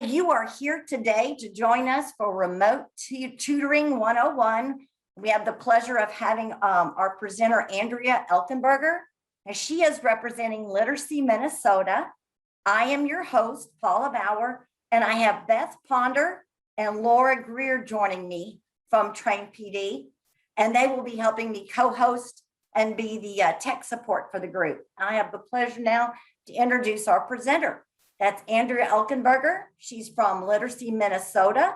You are here today to join us for Remote Tutoring 101. We have the pleasure of having our presenter, Andrea Elkenberger, and she is representing Literacy Minnesota. I am your host, Paula Bauer, and I have Beth Ponder and Laura Greer joining me from Train PD, and they will be helping me co-host and be the tech support for the group. I have the pleasure now to introduce our presenter. That's Andrea Elkenberger. She's from Literacy Minnesota,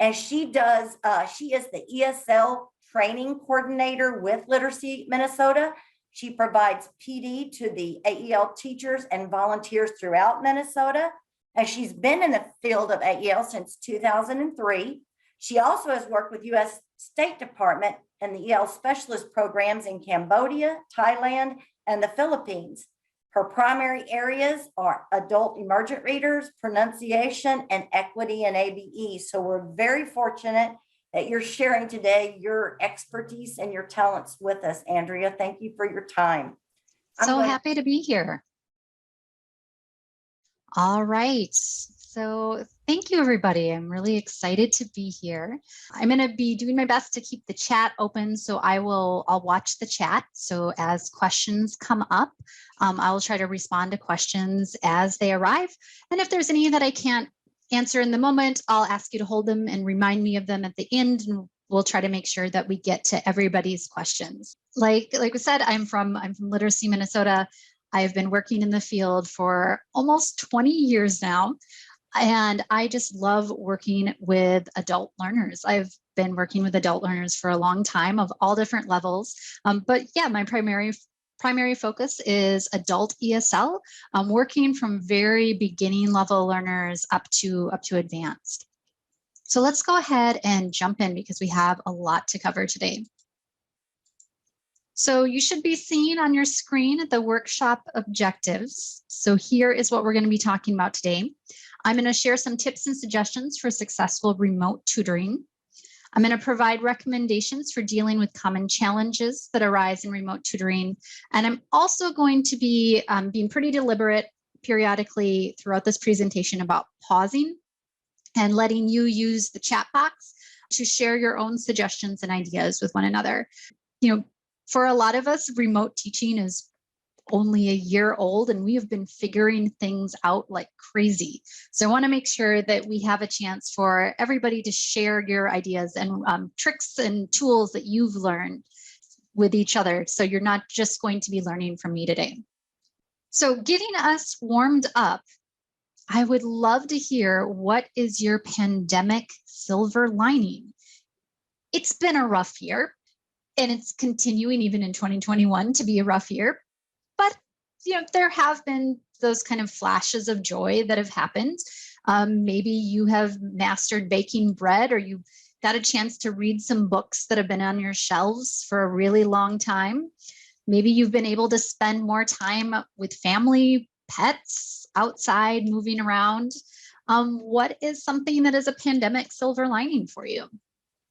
and she is the ESL training coordinator with Literacy Minnesota. She provides PD to the AEL teachers and volunteers throughout Minnesota, and she's been in the field of AEL since 2003. She also has worked with U.S. State Department and the EL specialist programs in Cambodia, Thailand, and the Philippines. Her primary areas are adult emergent readers, pronunciation, and equity and ABE. So we're very fortunate that you're sharing today your expertise and your talents with us, Andrea. Thank you for your time. So happy to be here. All right. So thank you, everybody. I'm really excited to be here. I'm going to be doing my best to keep the chat open, so I'll watch the chat. So as questions come up, I will try to respond to questions as they arrive. And if there's any that I can't answer in the moment, I'll ask you to hold them and remind me of them at the end, and we'll try to make sure that we get to everybody's questions. Like we said, I'm from Literacy Minnesota. I've been working in the field for almost 20 years now. And I just love working with adult learners. I've been working with adult learners for a long time of all different levels. But yeah, my primary focus is adult ESL. I'm working from very beginning level learners up to advanced. So let's go ahead and jump in because we have a lot to cover today. So you should be seeing on your screen the workshop objectives. So here is what we're going to be talking about today. I'm going to share some tips and suggestions for successful remote tutoring. I'm going to provide recommendations for dealing with common challenges that arise in remote tutoring. And I'm also going to be being pretty deliberate periodically throughout this presentation about pausing and letting you use the chat box to share your own suggestions and ideas with one another. You know, for a lot of us, remote teaching is only a year old, and we have been figuring things out like crazy. So I want to make sure that we have a chance for everybody to share your ideas and tricks and tools that you've learned with each other. So you're not just going to be learning from me today. So getting us warmed up, I would love to hear, what is your pandemic silver lining? It's been a rough year, and it's continuing even in 2021 to be a rough year. But you know, there have been those kind of flashes of joy that have happened. Maybe you have mastered baking bread, or you got a chance to read some books that have been on your shelves for a really long time. Maybe you've been able to spend more time with family, pets, outside, moving around. What is something that is a pandemic silver lining for you?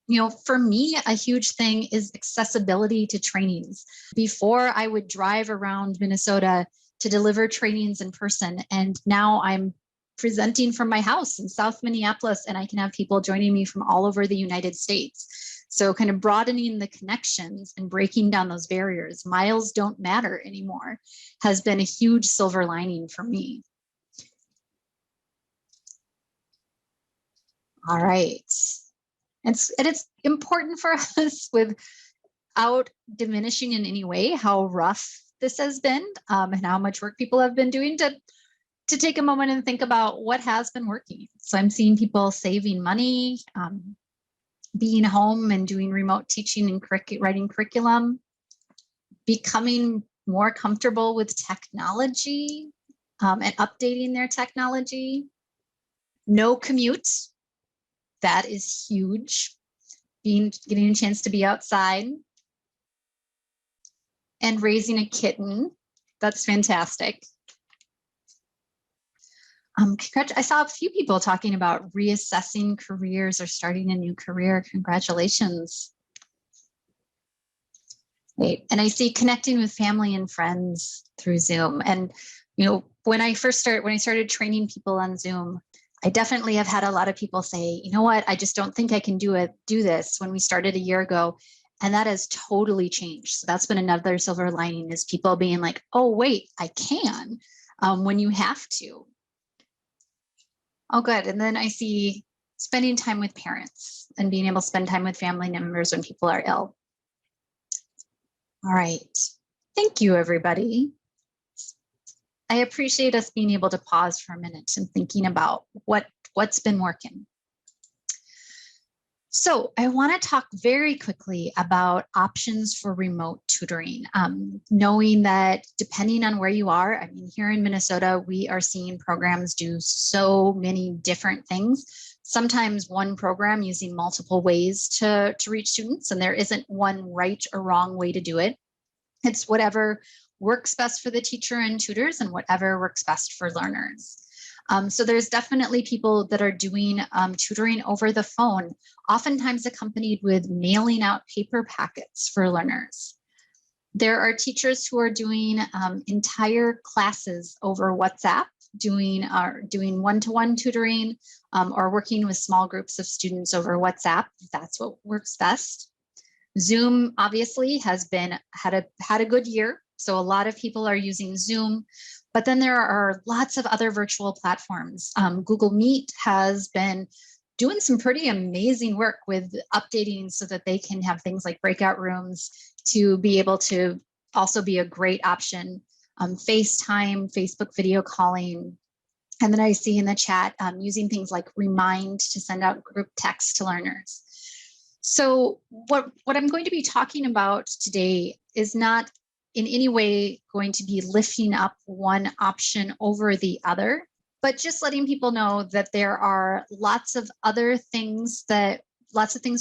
You know, for me, a huge thing is accessibility to trainings. Before, I would drive around Minnesota to deliver trainings in person, and now I'm presenting from my house in South Minneapolis, and I can have people joining me from all over the United States. So kind of broadening the connections and breaking down those barriers, miles don't matter anymore, has been a huge silver lining for me. All right. And it's important for us, without diminishing in any way how rough this has been, and how much work people have been doing, to take a moment and think about what has been working. So I'm seeing people saving money, being home and doing remote teaching and writing curriculum, becoming more comfortable with technology, and updating their technology. No commute. That is huge. Getting a chance to be outside. And raising a kitten. That's fantastic. I saw a few people talking about reassessing careers or starting a new career. Congratulations. Great. And I see connecting with family and friends through Zoom. And you know, when I started training people on Zoom, I definitely have had a lot of people say, you know what, I just don't think I can do this when we started a year ago. And that has totally changed. So that's been another silver lining, is people being like, oh, wait, I can, when you have to. Oh, good. And then I see spending time with parents and being able to spend time with family members when people are ill. All right. Thank you, everybody. I appreciate us being able to pause for a minute and thinking about what's been working. So I want to talk very quickly about options for remote tutoring, knowing that depending on where you are, I mean, here in Minnesota, we are seeing programs do so many different things. Sometimes one program using multiple ways to reach students, and there isn't one right or wrong way to do it. It's whatever works best for the teacher and tutors and whatever works best for learners. So there's definitely people that are doing tutoring over the phone, oftentimes accompanied with mailing out paper packets for learners. There are teachers who are doing entire classes over WhatsApp, doing one-to-one tutoring, or working with small groups of students over WhatsApp, if that's what works best. Zoom obviously has had a good year. So a lot of people are using Zoom, but then there are lots of other virtual platforms. Google Meet has been doing some pretty amazing work with updating so that they can have things like breakout rooms to be able to also be a great option. FaceTime, Facebook video calling. And then I see in the chat using things like Remind to send out group text to learners. So what I'm going to be talking about today is not in any way going to be lifting up one option over the other, but just letting people know that there are lots of things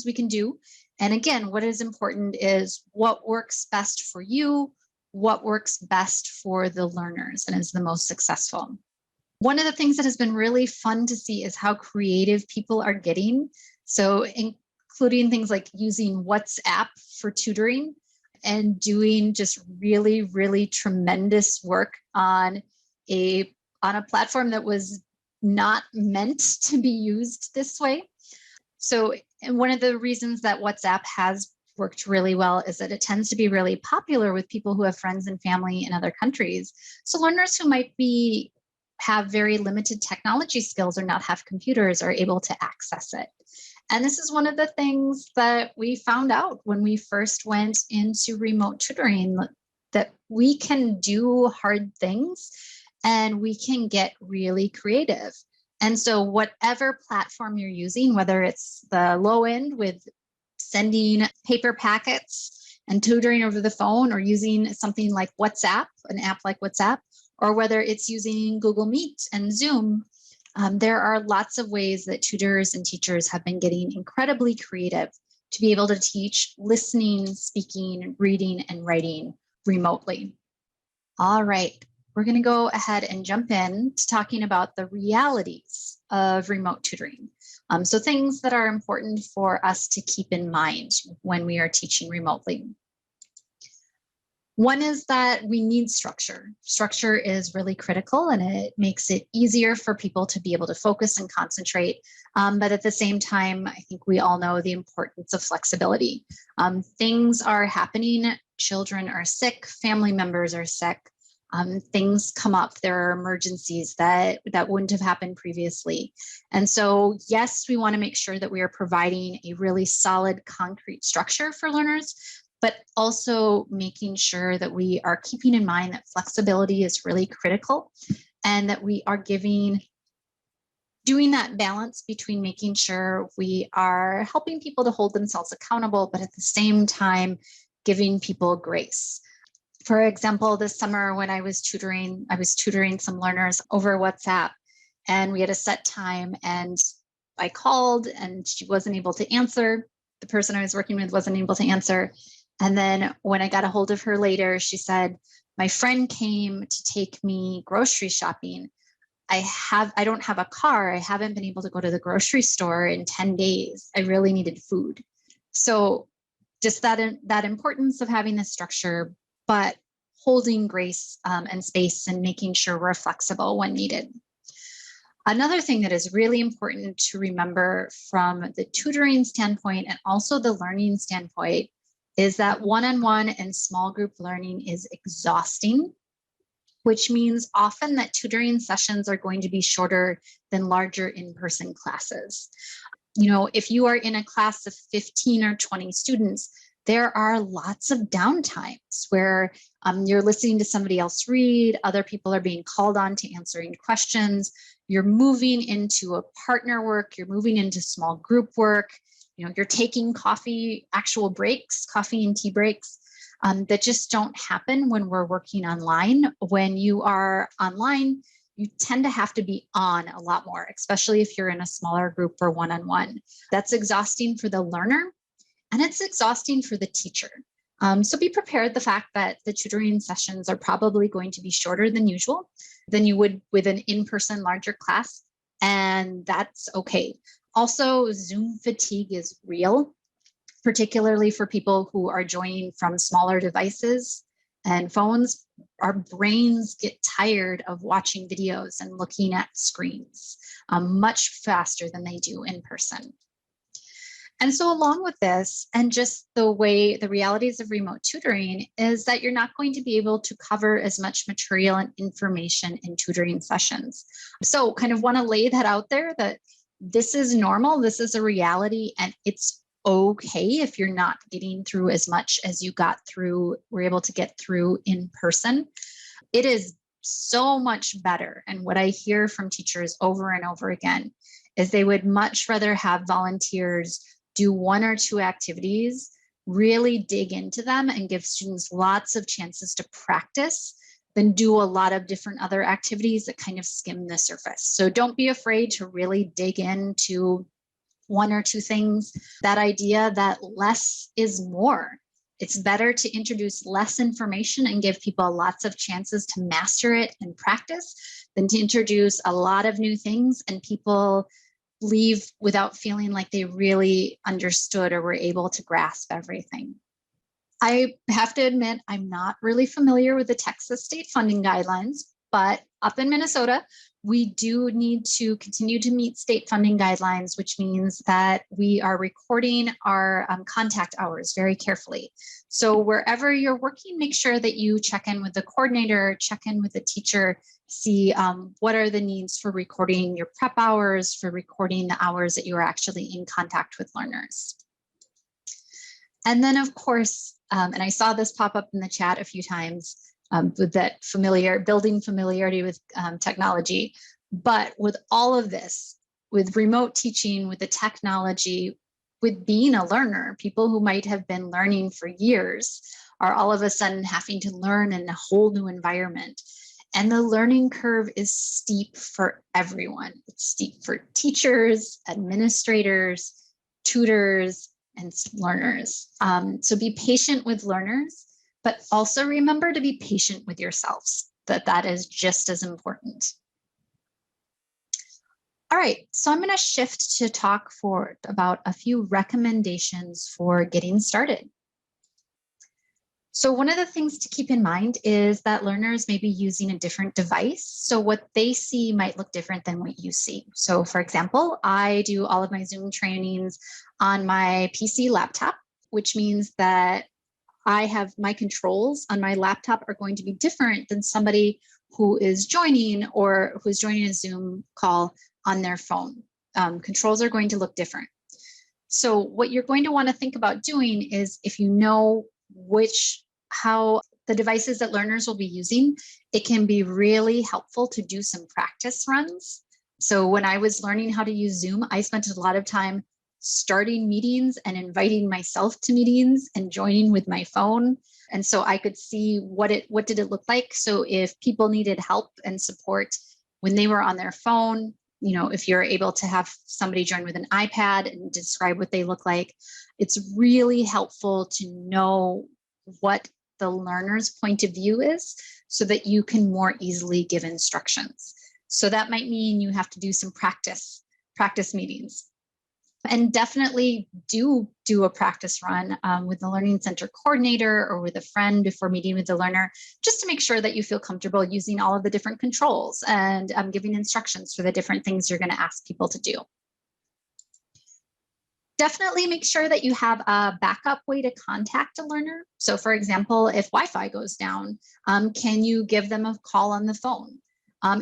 we can do. And again, what is important is what works best for you, what works best for the learners and is the most successful. One of the things that has been really fun to see is how creative people are getting. So including things like using WhatsApp for tutoring and doing just really, really tremendous work on a platform that was not meant to be used this way. So, and one of the reasons that WhatsApp has worked really well is that it tends to be really popular with people who have friends and family in other countries. So learners who might have very limited technology skills or not have computers are able to access it. And this is one of the things that we found out when we first went into remote tutoring, that we can do hard things and we can get really creative. And so whatever platform you're using, whether it's the low end with sending paper packets and tutoring over the phone, or using something like WhatsApp, an app like WhatsApp, or whether it's using Google Meet and Zoom, there are lots of ways that tutors and teachers have been getting incredibly creative to be able to teach listening, speaking, reading, and writing remotely. All right, we're going to go ahead and jump in to talking about the realities of remote tutoring. So things that are important for us to keep in mind when we are teaching remotely. One is that we need structure. Structure is really critical and it makes it easier for people to be able to focus and concentrate. But at the same time, I think we all know the importance of flexibility. Things are happening, children are sick, family members are sick, things come up, there are emergencies that wouldn't have happened previously. And so, yes, we want to make sure that we are providing a really solid, concrete structure for learners, but also making sure that we are keeping in mind that flexibility is really critical and that we are doing that balance between making sure we are helping people to hold themselves accountable, but at the same time, giving people grace. For example, this summer when I was tutoring some learners over WhatsApp, and we had a set time, and I called and she wasn't able to answer. The person I was working with wasn't able to answer. And then when I got a hold of her later, she said, my friend came to take me grocery shopping. I don't have a car. I haven't been able to go to the grocery store in 10 days. I really needed food. So just that importance of having the structure, but holding grace and space and making sure we're flexible when needed. Another thing that is really important to remember from the tutoring standpoint and also the learning standpoint is that one-on-one and small group learning is exhausting, which means often that tutoring sessions are going to be shorter than larger in-person classes. If you are in a class of 15 or 20 students, there are lots of downtimes where you're listening to somebody else read, other people are being called on to answering questions, you're moving into a partner work, you're moving into small group work, you're taking actual breaks, coffee and tea breaks that just don't happen when we're working online. When you are online, you tend to have to be on a lot more, especially if you're in a smaller group or one-on-one. That's exhausting for the learner and it's exhausting for the teacher. So be prepared the fact that the tutoring sessions are probably going to be shorter than usual than you would with an in-person larger class, and that's okay. Also, Zoom fatigue is real, particularly for people who are joining from smaller devices and phones. Our brains get tired of watching videos and looking at screens much faster than they do in person. And so along with this, and just the realities of remote tutoring is that you're not going to be able to cover as much material and information in tutoring sessions. So kind of want to lay that out there that this is normal, this is a reality, and it's okay if you're not getting through as much as you were able to get through in person. It is so much better. And what I hear from teachers over and over again is they would much rather have volunteers do one or two activities, really dig into them and give students lots of chances to practice than do a lot of different other activities that kind of skim the surface. So don't be afraid to really dig into one or two things. That idea that less is more. It's better to introduce less information and give people lots of chances to master it and practice than to introduce a lot of new things and people leave without feeling like they really understood or were able to grasp everything. I have to admit, I'm not really familiar with the Texas state funding guidelines, but up in Minnesota, we do need to continue to meet state funding guidelines, which means that we are recording our contact hours very carefully. So wherever you're working, make sure that you check in with the coordinator, check in with the teacher, see what are the needs for recording your prep hours, for recording the hours that you are actually in contact with learners. And then of course, and I saw this pop up in the chat a few times, with that building familiarity with technology. But with all of this, with remote teaching, with the technology, with being a learner, people who might have been learning for years are all of a sudden having to learn in a whole new environment. And the learning curve is steep for everyone. It's steep for teachers, administrators, tutors, and learners. So be patient with learners, but also remember to be patient with yourselves, that is just as important. All right, so I'm going to shift to talk about a few recommendations for getting started. So one of the things to keep in mind is that learners may be using a different device. So what they see might look different than what you see. So for example, I do all of my Zoom trainings on my PC laptop, which means that I have my controls on my laptop are going to be different than somebody who is joining a Zoom call on their phone. Controls are going to look different. So what you're going to want to think about doing is, if you know how the devices that learners will be using, it can be really helpful to do some practice runs. So when I was learning how to use Zoom, I spent a lot of time starting meetings and inviting myself to meetings and joining with my phone. And so I could see what did it look like. So if people needed help and support when they were on their phone, if you're able to have somebody join with an iPad and describe what they look like, it's really helpful to know what the learner's point of view is so that you can more easily give instructions. So that might mean you have to do some practice meetings. And definitely do a practice run with the Learning Center coordinator or with a friend before meeting with the learner, just to make sure that you feel comfortable using all of the different controls and giving instructions for the different things you're going to ask people to do. Definitely make sure that you have a backup way to contact a learner. So for example, if Wi-Fi goes down, can you give them a call on the phone?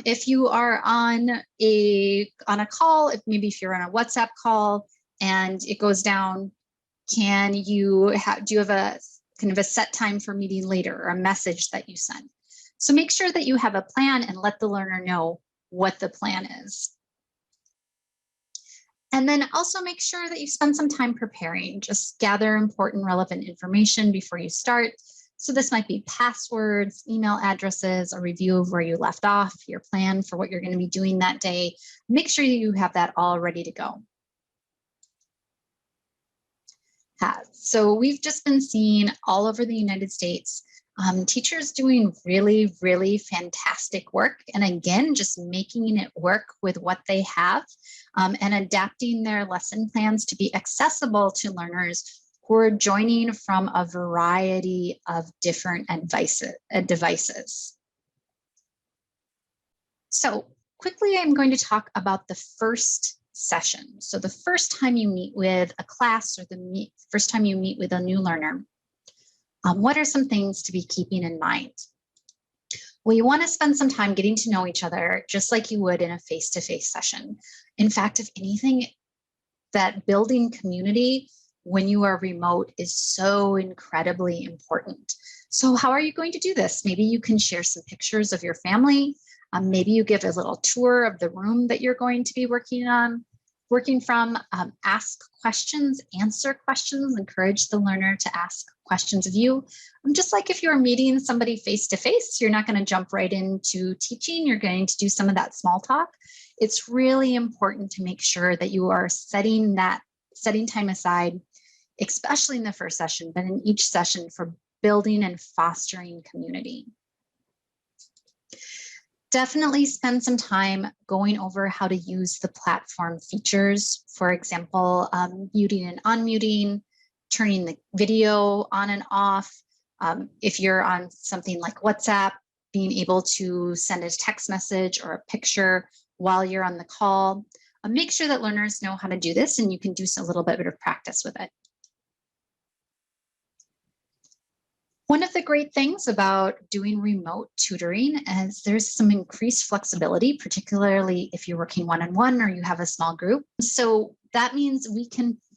If you are on a call, if you're on a WhatsApp call and it goes down, do you have a kind of a set time for meeting later, or a message that you send? So make sure that you have a plan and let the learner know what the plan is. And then also make sure that you spend some time preparing. Just gather important, relevant information before you start. So this might be passwords, email addresses, a review of where you left off, your plan for what you're going to be doing that day. Make sure you have that all ready to go. So we've just been seeing all over the United States teachers doing really, really fantastic work. And again, just making it work with what they have and adapting their lesson plans to be accessible to learners who are joining from a variety of different devices. So quickly, I'm going to talk about the first session. So the first time you meet with a class, or the first time you meet with a new learner, what are some things to be keeping in mind? Well, you want to spend some time getting to know each other, just like you would in a face-to-face session. In fact, if anything, that building community when you are remote is so incredibly important. So how are you going to do this? Maybe you can share some pictures of your family. Maybe you give a little tour of the room that you're going to be working from. Ask questions, answer questions, encourage the learner to ask questions of you. Just like if you're meeting somebody face-to-face, you're not going to jump right into teaching. You're going to do some of that small talk. It's really important to make sure that you are setting time aside, especially in the first session, but in each session, for building and fostering community. Definitely spend some time going over how to use the platform features. For example, muting and unmuting, turning the video on and off. If you're on something like WhatsApp, being able to send a text message or a picture while you're on the call. Make sure that learners know how to do this, and you can do a little bit of practice with it. One of the great things about doing remote tutoring is there's some increased flexibility, particularly if you're working one-on-one or you have a small group. So that means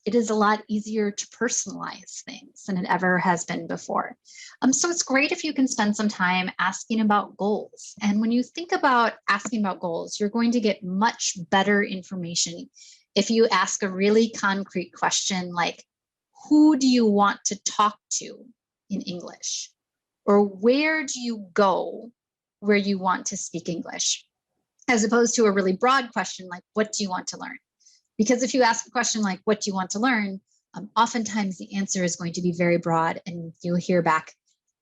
it is a lot easier to personalize things than it ever has been before. So it's great if you can spend some time asking about goals. And when you think about asking about goals, you're going to get much better information if you ask a really concrete question like, who do you want to talk to in English? Or where do you go where you want to speak English? As opposed to a really broad question like, what do you want to learn? Because if you ask a question like, what do you want to learn? Oftentimes the answer is going to be very broad and you'll hear back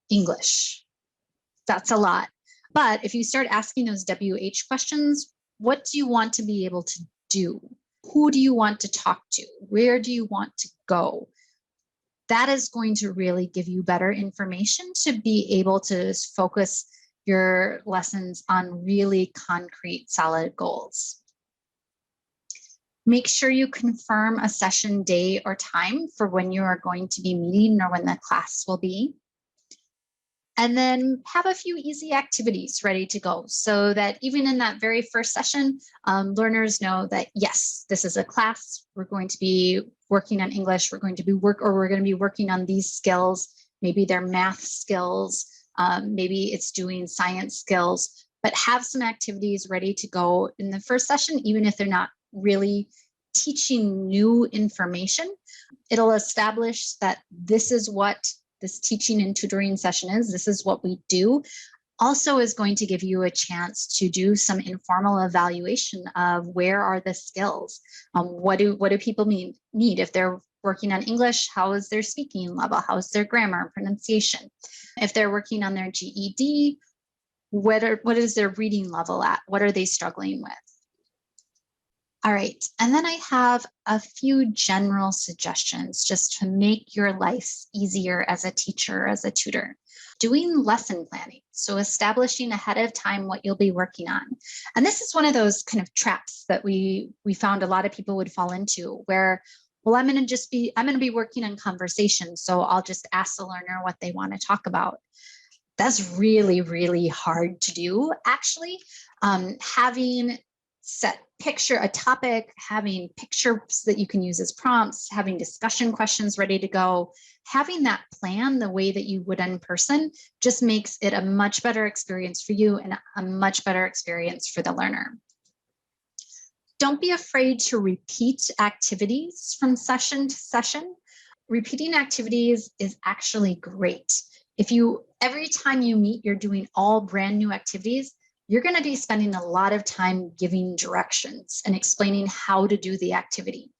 English. That's a lot. But if you start asking those WH questions, what do you want to be able to do? Who do you want to talk to? Where do you want to go? That is going to really give you better information to be able to focus your lessons on really concrete, solid goals. Make sure you confirm a session day or time for when you are going to be meeting or when the class will be. And then have a few easy activities ready to go so that even in that very first session, learners know that, yes, this is a class. We're going to be working on English. We're going to be working on these skills. Maybe they're math skills. Maybe it's doing science skills, but have some activities ready to go in the first session, even if they're not really teaching new information. It'll establish that this is what this teaching and tutoring session is. This is what we do. Also is going to give you a chance to do some informal evaluation of where are the skills. What do people need? If they're working on English, how is their speaking level? How is their grammar and pronunciation? If they're working on their GED, what is their reading level at? What are they struggling with? All right, and then I have a few general suggestions just to make your life easier as a teacher, as a tutor. Doing lesson planning, so establishing ahead of time what you'll be working on. And this is one of those kind of traps that we found a lot of people would fall into, where, well, I'm going to be working on conversation, so I'll just ask the learner what they want to talk about. That's really, really hard to do, actually. Having a topic, having pictures that you can use as prompts, having discussion questions ready to go, having that plan the way that you would in person just makes it a much better experience for you and a much better experience for the learner. Don't be afraid to repeat activities from session to session. Repeating activities is actually great. Every time you meet, you're doing all brand new activities, you're going to be spending a lot of time giving directions and explaining how to do the activity.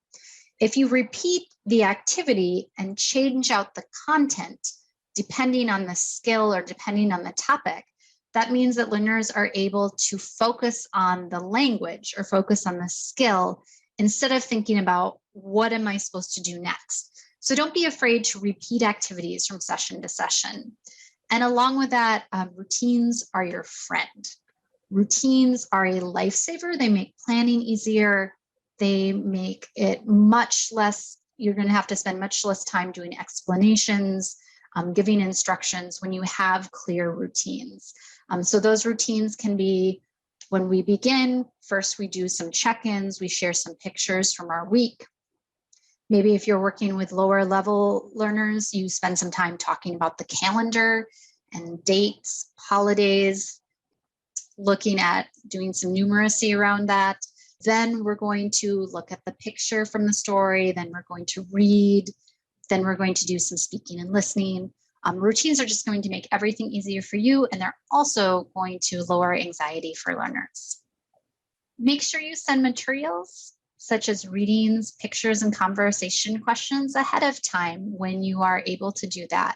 If you repeat the activity and change out the content, depending on the skill or depending on the topic, that means that learners are able to focus on the language or focus on the skill instead of thinking about what am I supposed to do next. So don't be afraid to repeat activities from session to session. And along with that, routines are your friend. Routines are a lifesaver. They make planning easier. They make it much less, you're going to have to spend much less time doing explanations, giving instructions when you have clear routines. So those routines can be, when we begin, first we do some check-ins, we share some pictures from our week. Maybe if you're working with lower level learners, you spend some time talking about the calendar and dates, holidays, looking at doing some numeracy around that. Then we're going to look at the picture from the story. Then we're going to read. Then we're going to do some speaking and listening. Routines are just going to make everything easier for you, and they're also going to lower anxiety for learners. Make sure you send materials such as readings, pictures, and conversation questions ahead of time when you are able to do that.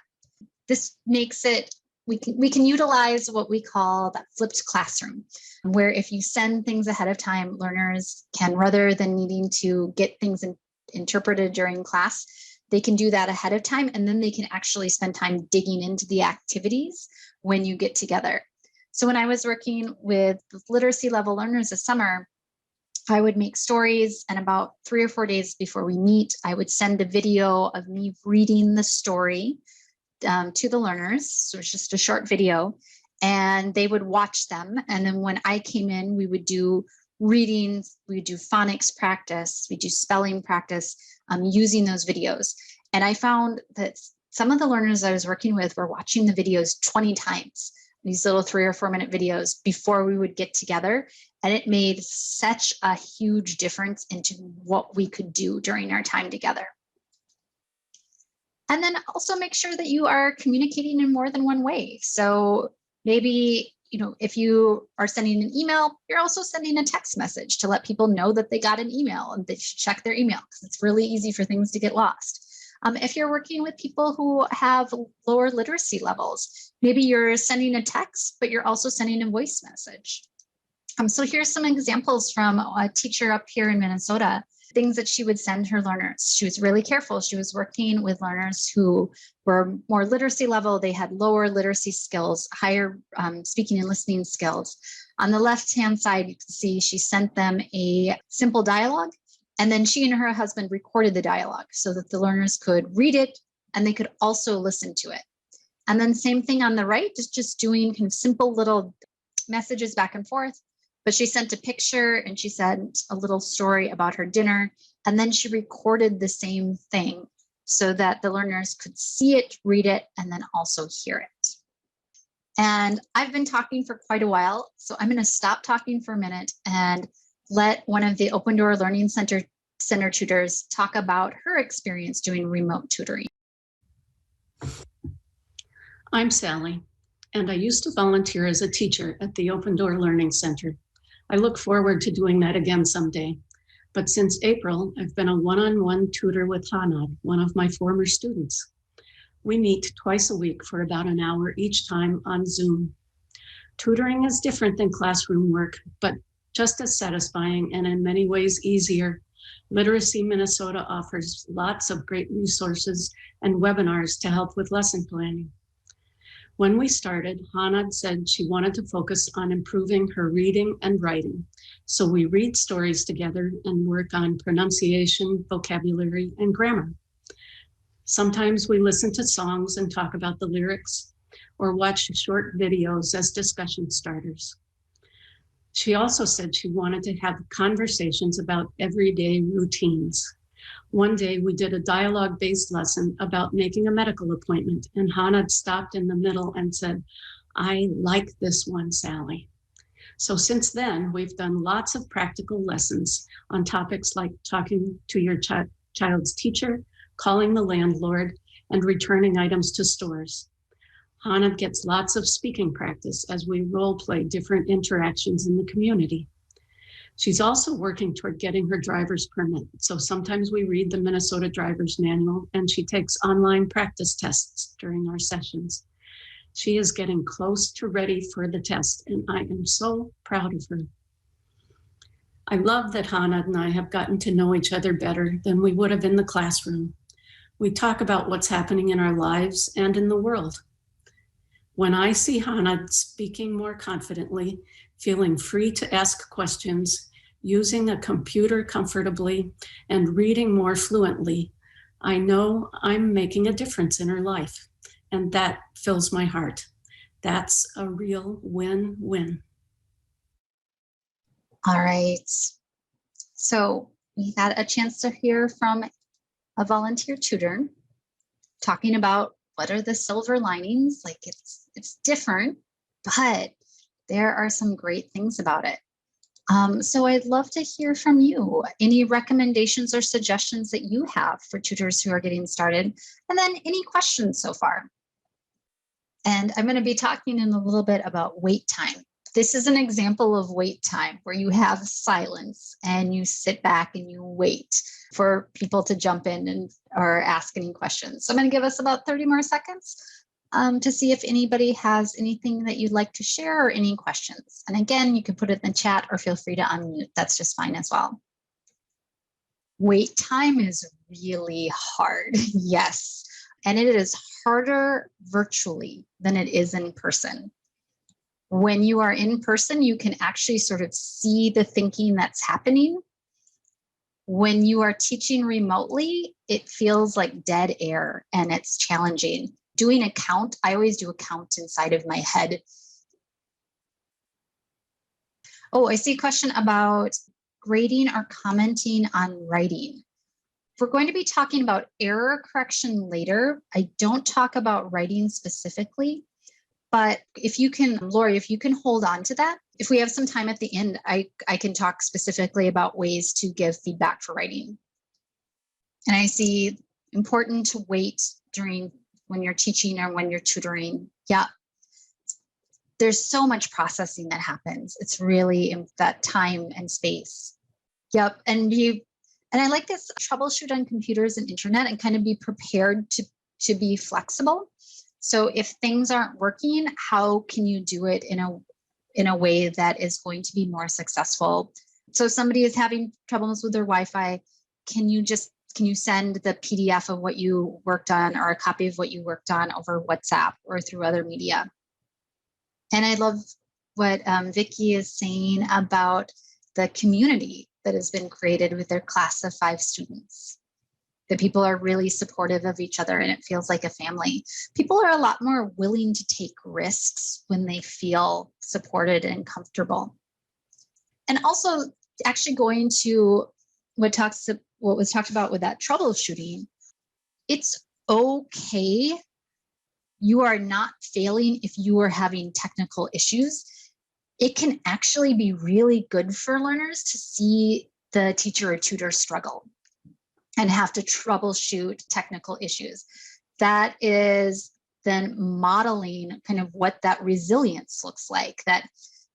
This makes it, we can utilize what we call that flipped classroom, where if you send things ahead of time, learners can, rather than needing to get things interpreted during class, they can do that ahead of time, and then they can actually spend time digging into the activities when you get together. So when I was working with literacy level learners this summer, I would make stories, and about 3 or 4 days before we meet, I would send a video of me reading the story to the learners. So it's just a short video, and they would watch them. And then when I came in, we would do readings, we would do phonics practice, we do spelling practice using those videos. And I found that some of the learners I was working with were watching the videos 20 times, these little 3 or 4 minute videos before we would get together. And it made such a huge difference into what we could do during our time together. And then also make sure that you are communicating in more than one way. So maybe, if you are sending an email, you're also sending a text message to let people know that they got an email and they should check their email, because it's really easy for things to get lost. If you're working with people who have lower literacy levels, maybe you're sending a text, but you're also sending a voice message. So here's some examples from a teacher up here in Minnesota, things that she would send her learners. She was really careful. She was working with learners who were more literacy level. They had lower literacy skills, higher speaking and listening skills. On the left-hand side, you can see she sent them a simple dialogue, and then she and her husband recorded the dialogue so that the learners could read it and they could also listen to it. And then same thing on the right, just doing kind of simple little messages back and forth. But she sent a picture and she sent a little story about her dinner, and then she recorded the same thing so that the learners could see it, read it, and then also hear it. And I've been talking for quite a while, so I'm going to stop talking for a minute and let one of the Open Door Learning Center tutors talk about her experience doing remote tutoring. I'm Sally, and I used to volunteer as a teacher at the Open Door Learning Center. I look forward to doing that again someday. But since April, I've been a one-on-one tutor with Hanad, one of my former students. We meet twice a week for about an hour each time on Zoom. Tutoring is different than classroom work, but just as satisfying and in many ways easier. Literacy Minnesota offers lots of great resources and webinars to help with lesson planning. When we started, Hannah said she wanted to focus on improving her reading and writing. So we read stories together and work on pronunciation, vocabulary, and grammar. Sometimes we listen to songs and talk about the lyrics or watch short videos as discussion starters. She also said she wanted to have conversations about everyday routines. One day we did a dialogue-based lesson about making a medical appointment, and Hannah stopped in the middle and said, "I like this one, Sally." So since then, we've done lots of practical lessons on topics like talking to your child's teacher, calling the landlord, and returning items to stores. Hannah gets lots of speaking practice as we role play different interactions in the community. She's also working toward getting her driver's permit. So sometimes we read the Minnesota Driver's Manual and she takes online practice tests during our sessions. She is getting close to ready for the test, and I am so proud of her. I love that Hannah and I have gotten to know each other better than we would have in the classroom. We talk about what's happening in our lives and in the world. When I see Hannah speaking more confidently, feeling free to ask questions, using a computer comfortably, and reading more fluently, I know I'm making a difference in her life, and that fills my heart. That's a real win-win. All right. So we had a chance to hear from a volunteer tutor talking about what are the silver linings. Like it's different, but there are some great things about it. So I'd love to hear from you. Any recommendations or suggestions that you have for tutors who are getting started, and then any questions so far. And I'm going to be talking in a little bit about wait time. This is an example of wait time where you have silence and you sit back and you wait for people to jump in and or ask any questions. So I'm going to give us about 30 more seconds to see if anybody has anything that you'd like to share or any questions. And again, you can put it in the chat or feel free to unmute. That's just fine as well. Wait time is really hard. Yes. And it is harder virtually than it is in person. When you are in person, you can actually sort of see the thinking that's happening. When you are teaching remotely, it feels like dead air and it's challenging. Doing a count, I always do a count inside of my head. Oh, I see a question about grading or commenting on writing. We're going to be talking about error correction later. I don't talk about writing specifically, but if you can, Lori, if you can hold on to that, if we have some time at the end, I can talk specifically about ways to give feedback for writing. And I see important to wait during when you're teaching or when you're tutoring. Yeah. There's so much processing that happens. It's really in that time and space. Yep. And I like this, troubleshoot on computers and internet and kind of be prepared to be flexible. So if things aren't working, how can you do it in a way that is going to be more successful? So if somebody is having troubles with their Wi-Fi, can you send the PDF of what you worked on or a copy of what you worked on over WhatsApp or through other media? And I love what Vicki is saying about the community that has been created with their class of 5 students. The people are really supportive of each other and it feels like a family. People are a lot more willing to take risks when they feel supported and comfortable. And also actually going to what was talked about with that troubleshooting, it's okay. You are not failing if you are having technical issues. It can actually be really good for learners to see the teacher or tutor struggle and have to troubleshoot technical issues. That is then modeling kind of what that resilience looks like, that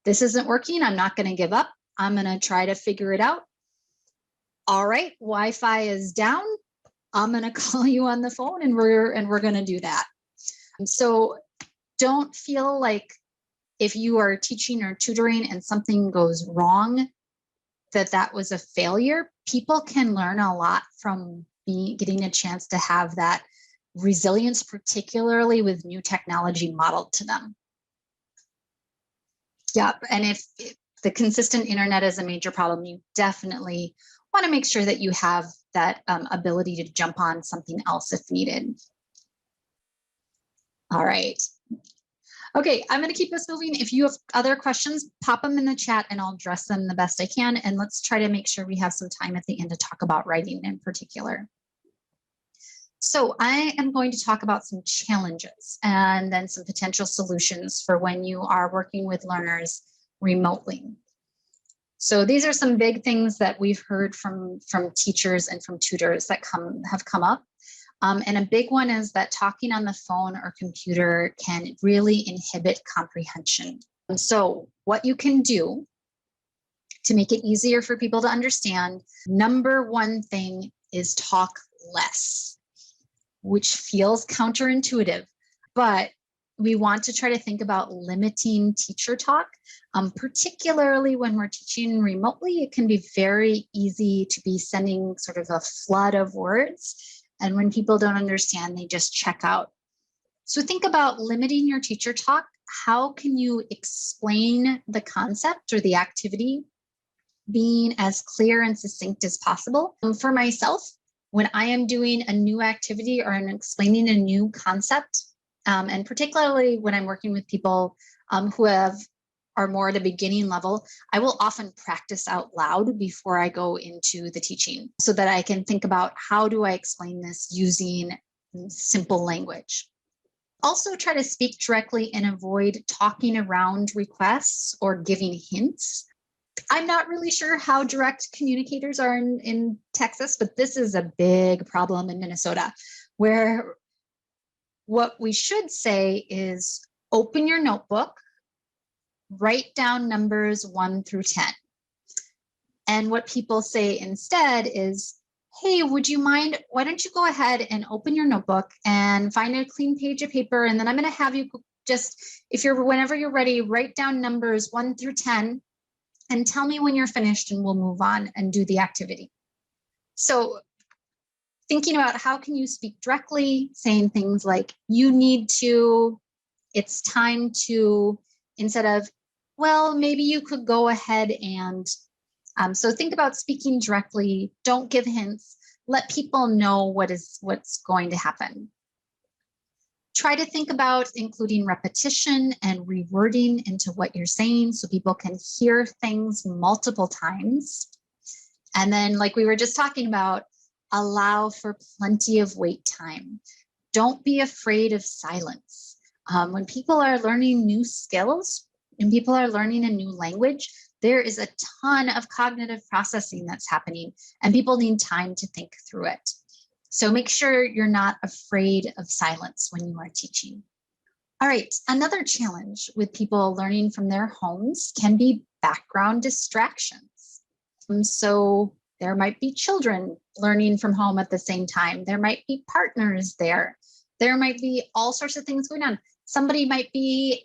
this isn't working, I'm not going to give up, I'm going to try to figure it out. All right, Wi-Fi is down, I'm going to call you on the phone and we're going to do that. So don't feel like if you are teaching or tutoring and something goes wrong, that was a failure. People can learn a lot from getting a chance to have that resilience, particularly with new technology modeled to them. Yep. And if the consistent internet is a major problem, you definitely want to make sure that you have that ability to jump on something else if needed. All right. Okay, I'm going to keep us moving. If you have other questions, pop them in the chat and I'll address them the best I can. And let's try to make sure we have some time at the end to talk about writing in particular. So I am going to talk about some challenges and then some potential solutions for when you are working with learners remotely. So these are some big things that we've heard from teachers and from tutors that have come up. And a big one is that talking on the phone or computer can really inhibit comprehension. And so what you can do to make it easier for people to understand, number one thing is talk less, which feels counterintuitive, but we want to try to think about limiting teacher talk, particularly when we're teaching remotely. It can be very easy to be sending sort of a flood of words. And when people don't understand, they just check out. So think about limiting your teacher talk. How can you explain the concept or the activity being as clear and succinct as possible? For myself, when I am doing a new activity or I'm explaining a new concept, and particularly when I'm working with people who are more at a beginning level, I will often practice out loud before I go into the teaching so that I can think about how do I explain this using simple language. Also try to speak directly and avoid talking around requests or giving hints. I'm not really sure how direct communicators are in Texas, but this is a big problem in Minnesota, where what we should say is open your notebook, write down numbers 1 through 10. And what people say instead is, hey, would you mind, why don't you go ahead and open your notebook and find a clean page of paper, and then I'm going to have you just, whenever you're ready, write down numbers 1 through 10 and tell me when you're finished and we'll move on and do the activity. So thinking about how can you speak directly, saying things like, you need to, it's time to, instead of, well, maybe you could go ahead and, so think about speaking directly, don't give hints, let people know what's going to happen. Try to think about including repetition and rewording into what you're saying so people can hear things multiple times. And then, like we were just talking about, allow for plenty of wait time. Don't be afraid of silence. When people are learning new skills and people are learning a new language, there is a ton of cognitive processing that's happening and people need time to think through it. So make sure you're not afraid of silence when you are teaching. All right, another challenge with people learning from their homes can be background distractions. So there might be children learning from home at the same time. There might be partners there. There might be all sorts of things going on. Somebody might be,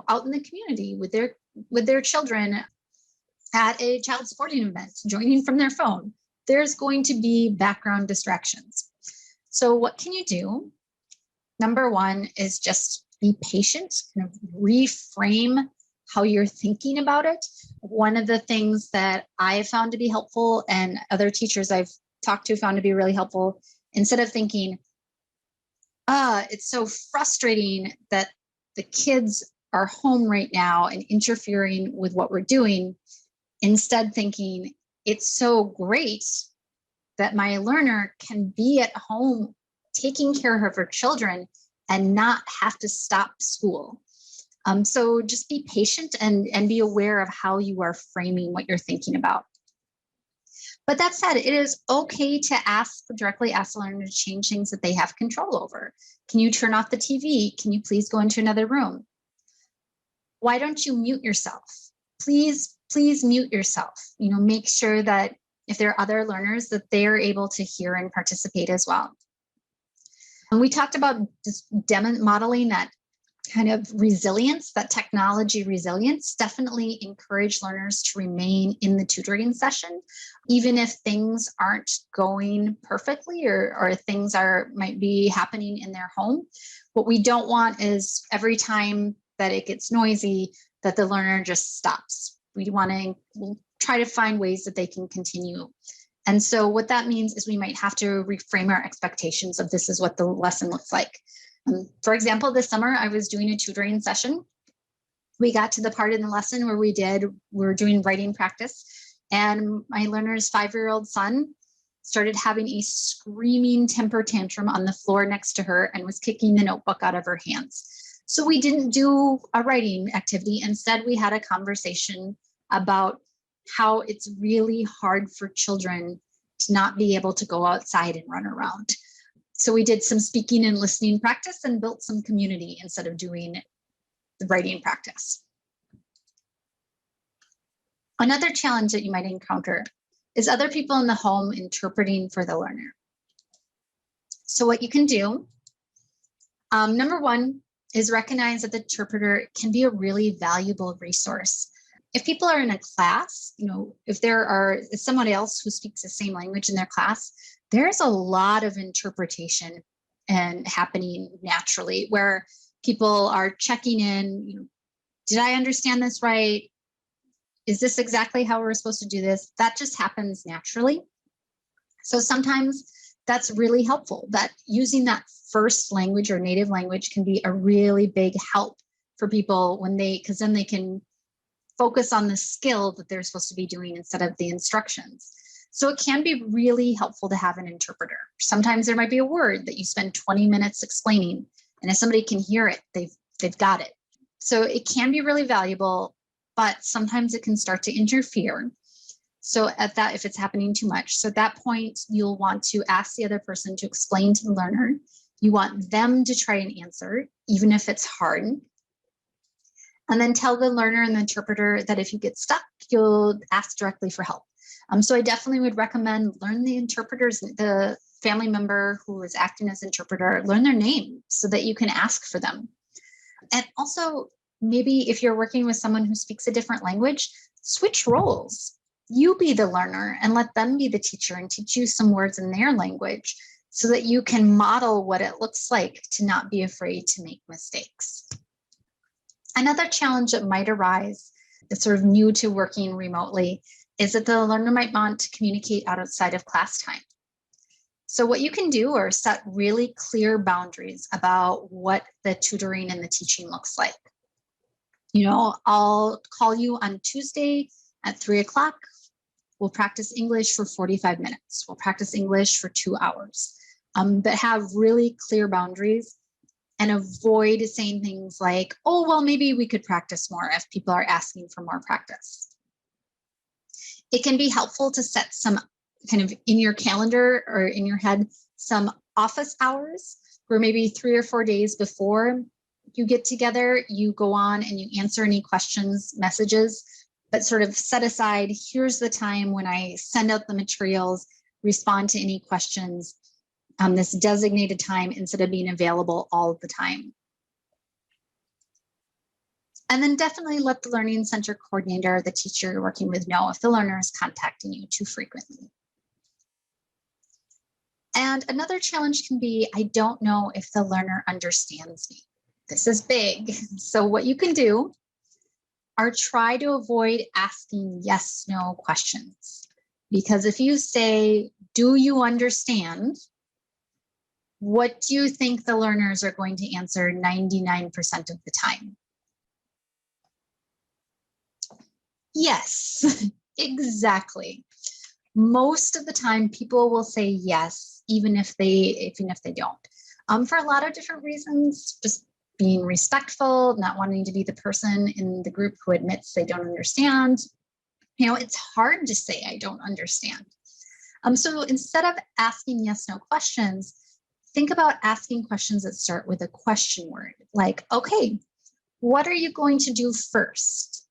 out in the community with their children at a child sporting event, joining from their phone. There's going to be background distractions. So what can you do? Number one is just be patient, kind of reframe how you're thinking about it. One of the things that I have found to be helpful and other teachers I've talked to found to be really helpful, instead of thinking, it's so frustrating that the kids are home right now and interfering with what we're doing, instead thinking, it's so great that my learner can be at home taking care of her children and not have to stop school. So just be patient and be aware of how you are framing what you're thinking about. But that said, it is okay to directly ask the learner to change things that they have control over. Can you turn off the TV? Can you please go into another room? Why don't you mute yourself? Please mute yourself. Make sure that if there are other learners that they're able to hear and participate as well. And we talked about just modeling that kind of resilience, that technology resilience, definitely encourage learners to remain in the tutoring session, even if things aren't going perfectly or things might be happening in their home. What we don't want is every time that it gets noisy, that the learner just stops. We'll try to find ways that they can continue. And so what that means is we might have to reframe our expectations of this is what the lesson looks like. For example, this summer I was doing a tutoring session. We got to the part in the lesson where we're doing writing practice, and my learner's 5-year-old son started having a screaming temper tantrum on the floor next to her and was kicking the notebook out of her hands. So we didn't do a writing activity. Instead, we had a conversation about how it's really hard for children to not be able to go outside and run around. So we did some speaking and listening practice and built some community instead of doing the writing practice. Another challenge that you might encounter is other people in the home interpreting for the learner. So what you can do, number one, is recognize that the interpreter can be a really valuable resource. If people are in a class, if there is someone else who speaks the same language in their class, there's a lot of interpretation and happening naturally where people are checking in, did I understand this right? Is this exactly how we're supposed to do this? That just happens naturally. So sometimes that's really helpful, that using that first language or native language can be a really big help for people because then they can focus on the skill that they're supposed to be doing instead of the instructions. So it can be really helpful to have an interpreter. Sometimes there might be a word that you spend 20 minutes explaining, and if somebody can hear it, they've got it. So it can be really valuable, but sometimes it can start to interfere. So if it's happening too much, so at that point, you'll want to ask the other person to explain to the learner. You want them to try and answer, even if it's hard. And then tell the learner and the interpreter that if you get stuck, you'll ask directly for help. So I definitely would recommend learn the family member who is acting as interpreter, learn their name so that you can ask for them. And also, maybe if you're working with someone who speaks a different language, switch roles. You be the learner and let them be the teacher and teach you some words in their language so that you can model what it looks like to not be afraid to make mistakes. Another challenge that might arise that's sort of new to working remotely is that the learner might want to communicate outside of class time. So what you can do are set really clear boundaries about what the tutoring and the teaching looks like. I'll call you on Tuesday at 3:00. We'll practice English for 45 minutes. We'll practice English for 2 hours, but have really clear boundaries and avoid saying things like, oh, well, maybe we could practice more if people are asking for more practice. It can be helpful to set some kind of in your calendar or in your head, some office hours where maybe 3 or 4 days before you get together, you go on and you answer any questions, messages, but sort of set aside, here's the time when I send out the materials, respond to any questions, this designated time instead of being available all of the time. And then definitely let the Learning Center coordinator, the teacher you're working with, know if the learner is contacting you too frequently. And another challenge can be, I don't know if the learner understands me. This is big. So what you can do are try to avoid asking yes, no questions. Because if you say, do you understand? What do you think the learners are going to answer 99% of the time? Yes, exactly. Most of the time, people will say yes, even if they don't. For a lot of different reasons, just being respectful, not wanting to be the person in the group who admits they don't understand. It's hard to say I don't understand. So instead of asking yes, no questions, think about asking questions that start with a question word, like, okay, what are you going to do first?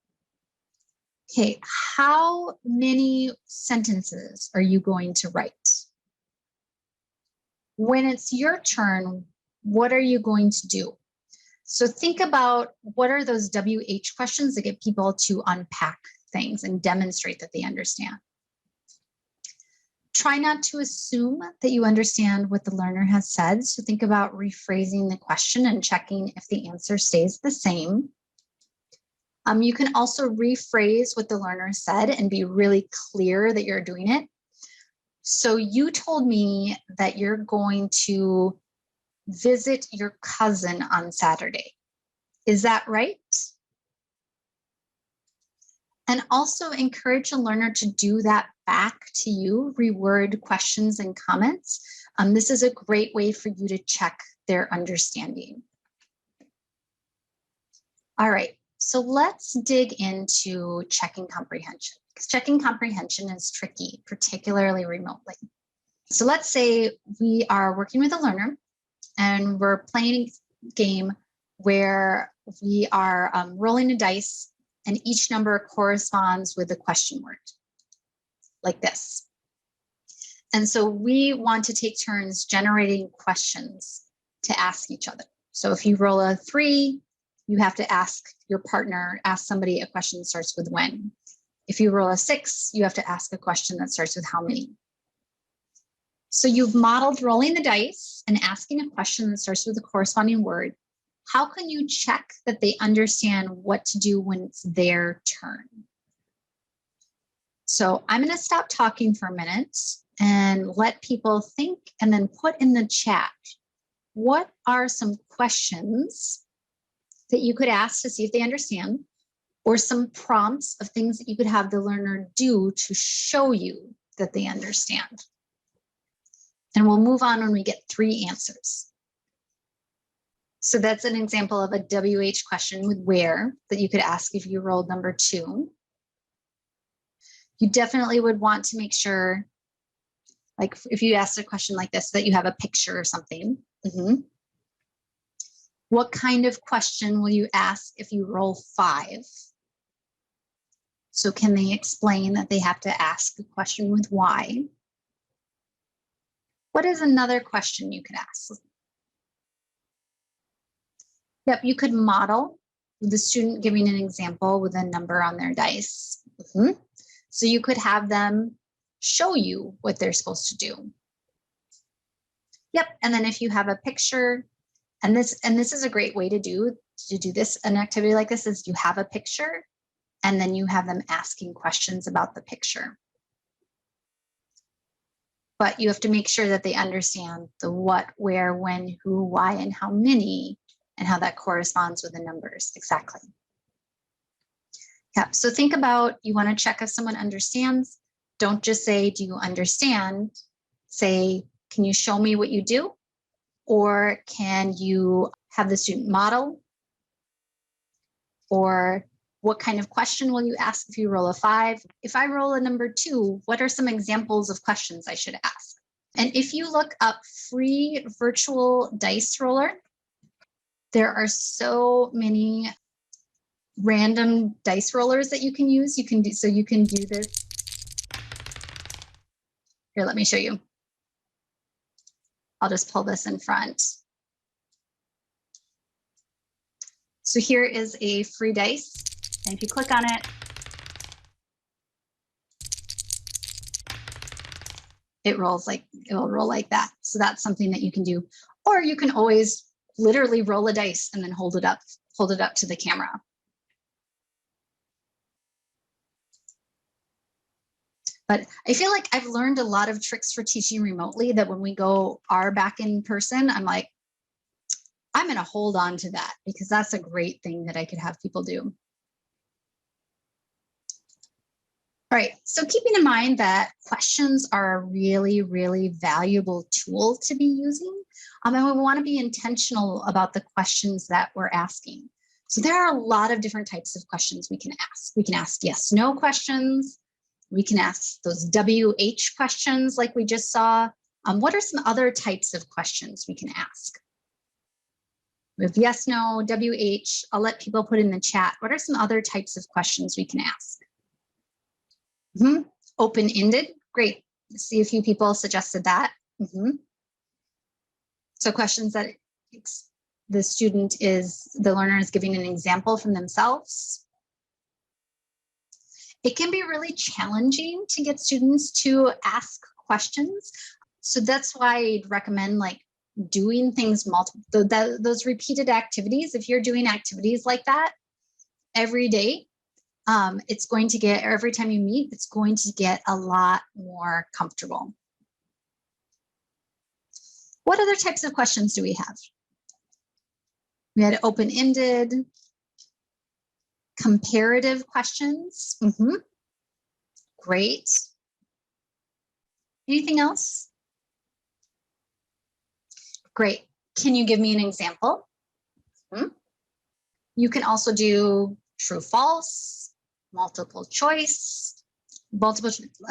Okay, how many sentences are you going to write? When it's your turn, what are you going to do? So think about what are those WH questions that get people to unpack things and demonstrate that they understand. Try not to assume that you understand what the learner has said. So think about rephrasing the question and checking if the answer stays the same. You can also rephrase what the learner said and be really clear that you're doing it. So you told me that you're going to visit your cousin on Saturday. Is that right? And also encourage a learner to do that back to you, reword questions and comments. This is a great way for you to check their understanding. All right, so let's dig into checking comprehension, because checking comprehension is tricky, particularly remotely. So let's say we are working with a learner and we're playing a game where we are rolling a dice and each number corresponds with a question word, like this. And so we want to take turns generating questions to ask each other. So if you roll a 3, you have to ask your partner, ask somebody a question that starts with when. If you roll a 6, you have to ask a question that starts with how many. So you've modeled rolling the dice and asking a question that starts with a corresponding word. How can you check that they understand what to do when it's their turn? So I'm going to stop talking for a minute and let people think and then put in the chat, what are some questions that you could ask to see if they understand, or some prompts of things that you could have the learner do to show you that they understand. And we'll move on when we get 3 answers. So that's an example of a WH question with where that you could ask if you rolled number 2. You definitely would want to make sure, like if you asked a question like this, that you have a picture or something. What kind of question will you ask if you roll 5? So can they explain that they have to ask a question with why? What is another question you could ask? Yep, you could model with the student giving an example with a number on their dice. So you could have them show you what they're supposed to do. Yep, and then if you have a picture, and this is a great way to do this, an activity like this is you have a picture and then you have them asking questions about the picture. But you have to make sure that they understand the what, where, when, who, why, and how many, and how that corresponds with the numbers exactly. Yeah, so think about, you want to check if someone understands. Don't just say, do you understand? Say, can you show me what you do? Or can you have the student model? Or what kind of question will you ask if you roll a 5? If I roll a number 2, what are some examples of questions I should ask? And if you look up free virtual dice roller, there are so many random dice rollers that you can use. You can do this. Here, let me show you. I'll just pull this in front. So here is a free dice. And if you click on it, it will roll like that. So that's something that you can do. Or you can always literally roll a dice and then hold it up to the camera. But I feel like I've learned a lot of tricks for teaching remotely that when we are back in person, I'm like, I'm going to hold on to that because that's a great thing that I could have people do. All right, so keeping in mind that questions are a really, really valuable tool to be using, and we want to be intentional about the questions that we're asking. So there are a lot of different types of questions we can ask. We can ask yes, no questions. We can ask those WH questions like we just saw. What are some other types of questions we can ask? With yes, no, WH, I'll let people put in the chat. What are some other types of questions we can ask? Open-ended, great. See a few people suggested that. So questions that the learner is giving an example from themselves. It can be really challenging to get students to ask questions. So that's why I'd recommend like doing things those repeated activities. If you're doing activities like that every day, it's going to get, or every time you meet, it's going to get a lot more comfortable. What other types of questions do we have? We had open-ended, comparative questions. Great. Anything else? Great. Can you give me an example? You can also do true, false, multiple choice,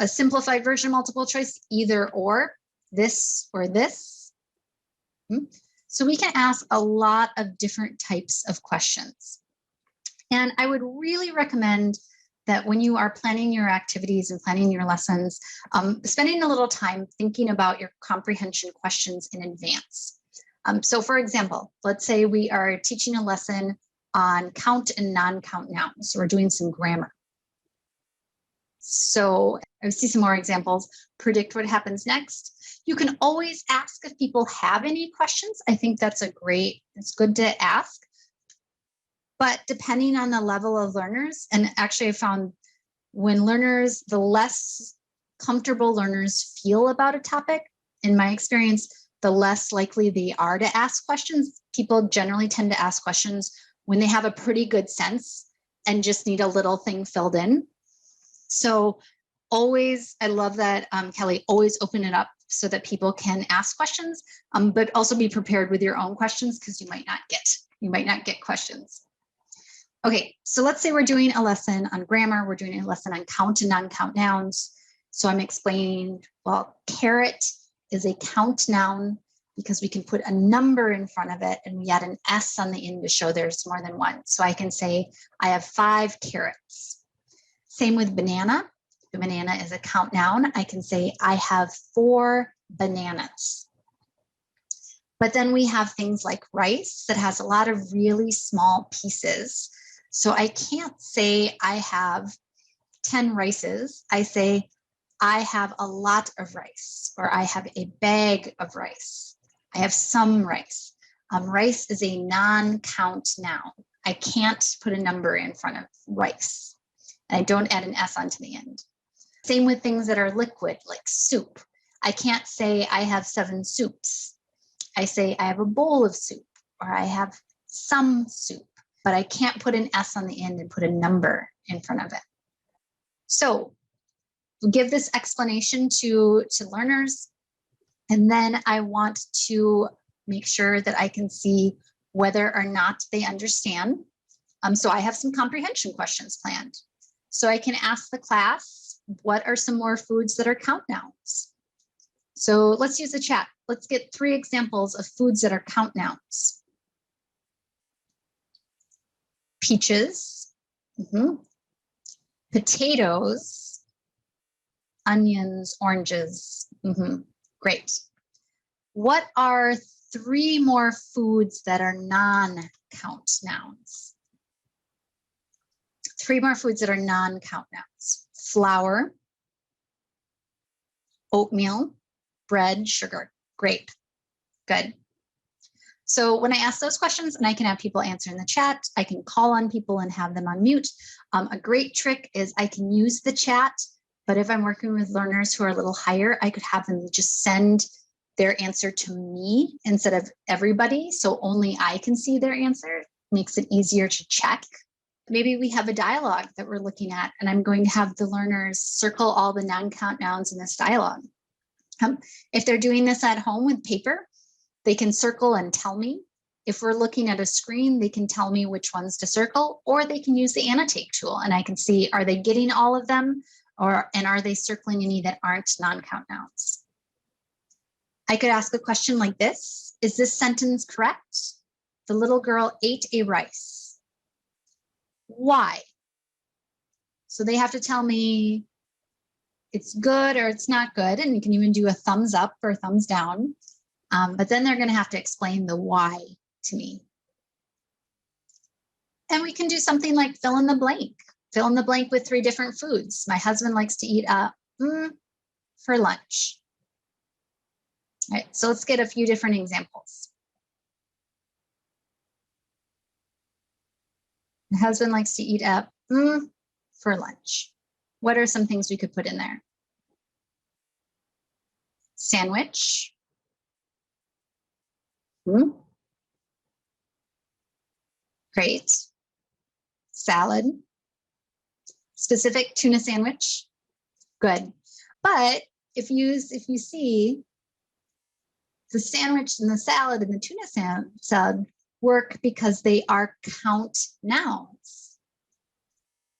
a simplified version, multiple choice, either or, this or this. So we can ask a lot of different types of questions. And I would really recommend that when you are planning your activities and planning your lessons, spending a little time thinking about your comprehension questions in advance. So for example, let's say we are teaching a lesson on count and non-count nouns. So we're doing some grammar. So I see some more examples. Predict what happens next. You can always ask if people have any questions. I think that's it's good to ask. But depending on the level of learners, and actually I found when the less comfortable learners feel about a topic, in my experience, the less likely they are to ask questions. People generally tend to ask questions when they have a pretty good sense and just need a little thing filled in. So always, I love that, Kelly, always open it up so that people can ask questions, but also be prepared with your own questions because you might not get questions. Okay, so let's say we're doing a lesson on grammar. We're doing a lesson on count and non-count nouns. So I'm explaining, well, carrot is a count noun because we can put a number in front of it and we add an S on the end to show there's more than one. So I can say, I have 5 carrots. Same with banana. The banana is a count noun. I can say, I have 4 bananas. But then we have things like rice that has a lot of really small pieces. So I can't say I have 10 rices. I say, I have a lot of rice, or I have a bag of rice. I have some rice. Rice is a non-count noun. I can't put a number in front of rice. And I don't add an S onto the end. Same with things that are liquid, like soup. I can't say I have 7 soups. I say I have a bowl of soup, or I have some soup, but I can't put an S on the end and put a number in front of it. So give this explanation to learners, and then I want to make sure that I can see whether or not they understand. So I have some comprehension questions planned. So I can ask the class, what are some more foods that are count nouns? So let's use the chat. Let's get 3 examples of foods that are count nouns. Peaches, potatoes, onions, oranges. Great. What are 3 more foods that are non-count nouns? 3 more foods that are non-count nouns. Flour, oatmeal, bread, sugar. Great. Good. So when I ask those questions, and I can have people answer in the chat, I can call on people and have them on mute. A great trick is I can use the chat, but if I'm working with learners who are a little higher, I could have them just send their answer to me instead of everybody, so only I can see their answer. Makes it easier to check. Maybe we have a dialogue that we're looking at, and I'm going to have the learners circle all the non-count nouns in this dialogue. If they're doing this at home with paper, they can circle and tell me. If we're looking at a screen, they can tell me which ones to circle, or they can use the annotate tool and I can see, are they getting all of them, and are they circling any that aren't non-count nouns? I could ask a question like this. Is this sentence correct? The little girl ate a rice. Why? So they have to tell me it's good or it's not good, and you can even do a thumbs up or thumbs down. But then they're going to have to explain the why to me. And we can do something like fill in the blank. Fill in the blank with 3 different foods. My husband likes to eat for lunch. All right, so let's get a few different examples. My husband likes to eat for lunch. What are some things we could put in there? Sandwich. Great. Salad. Specific tuna sandwich. Good. But if you see the sandwich and the salad and the tuna salad work because they are count nouns.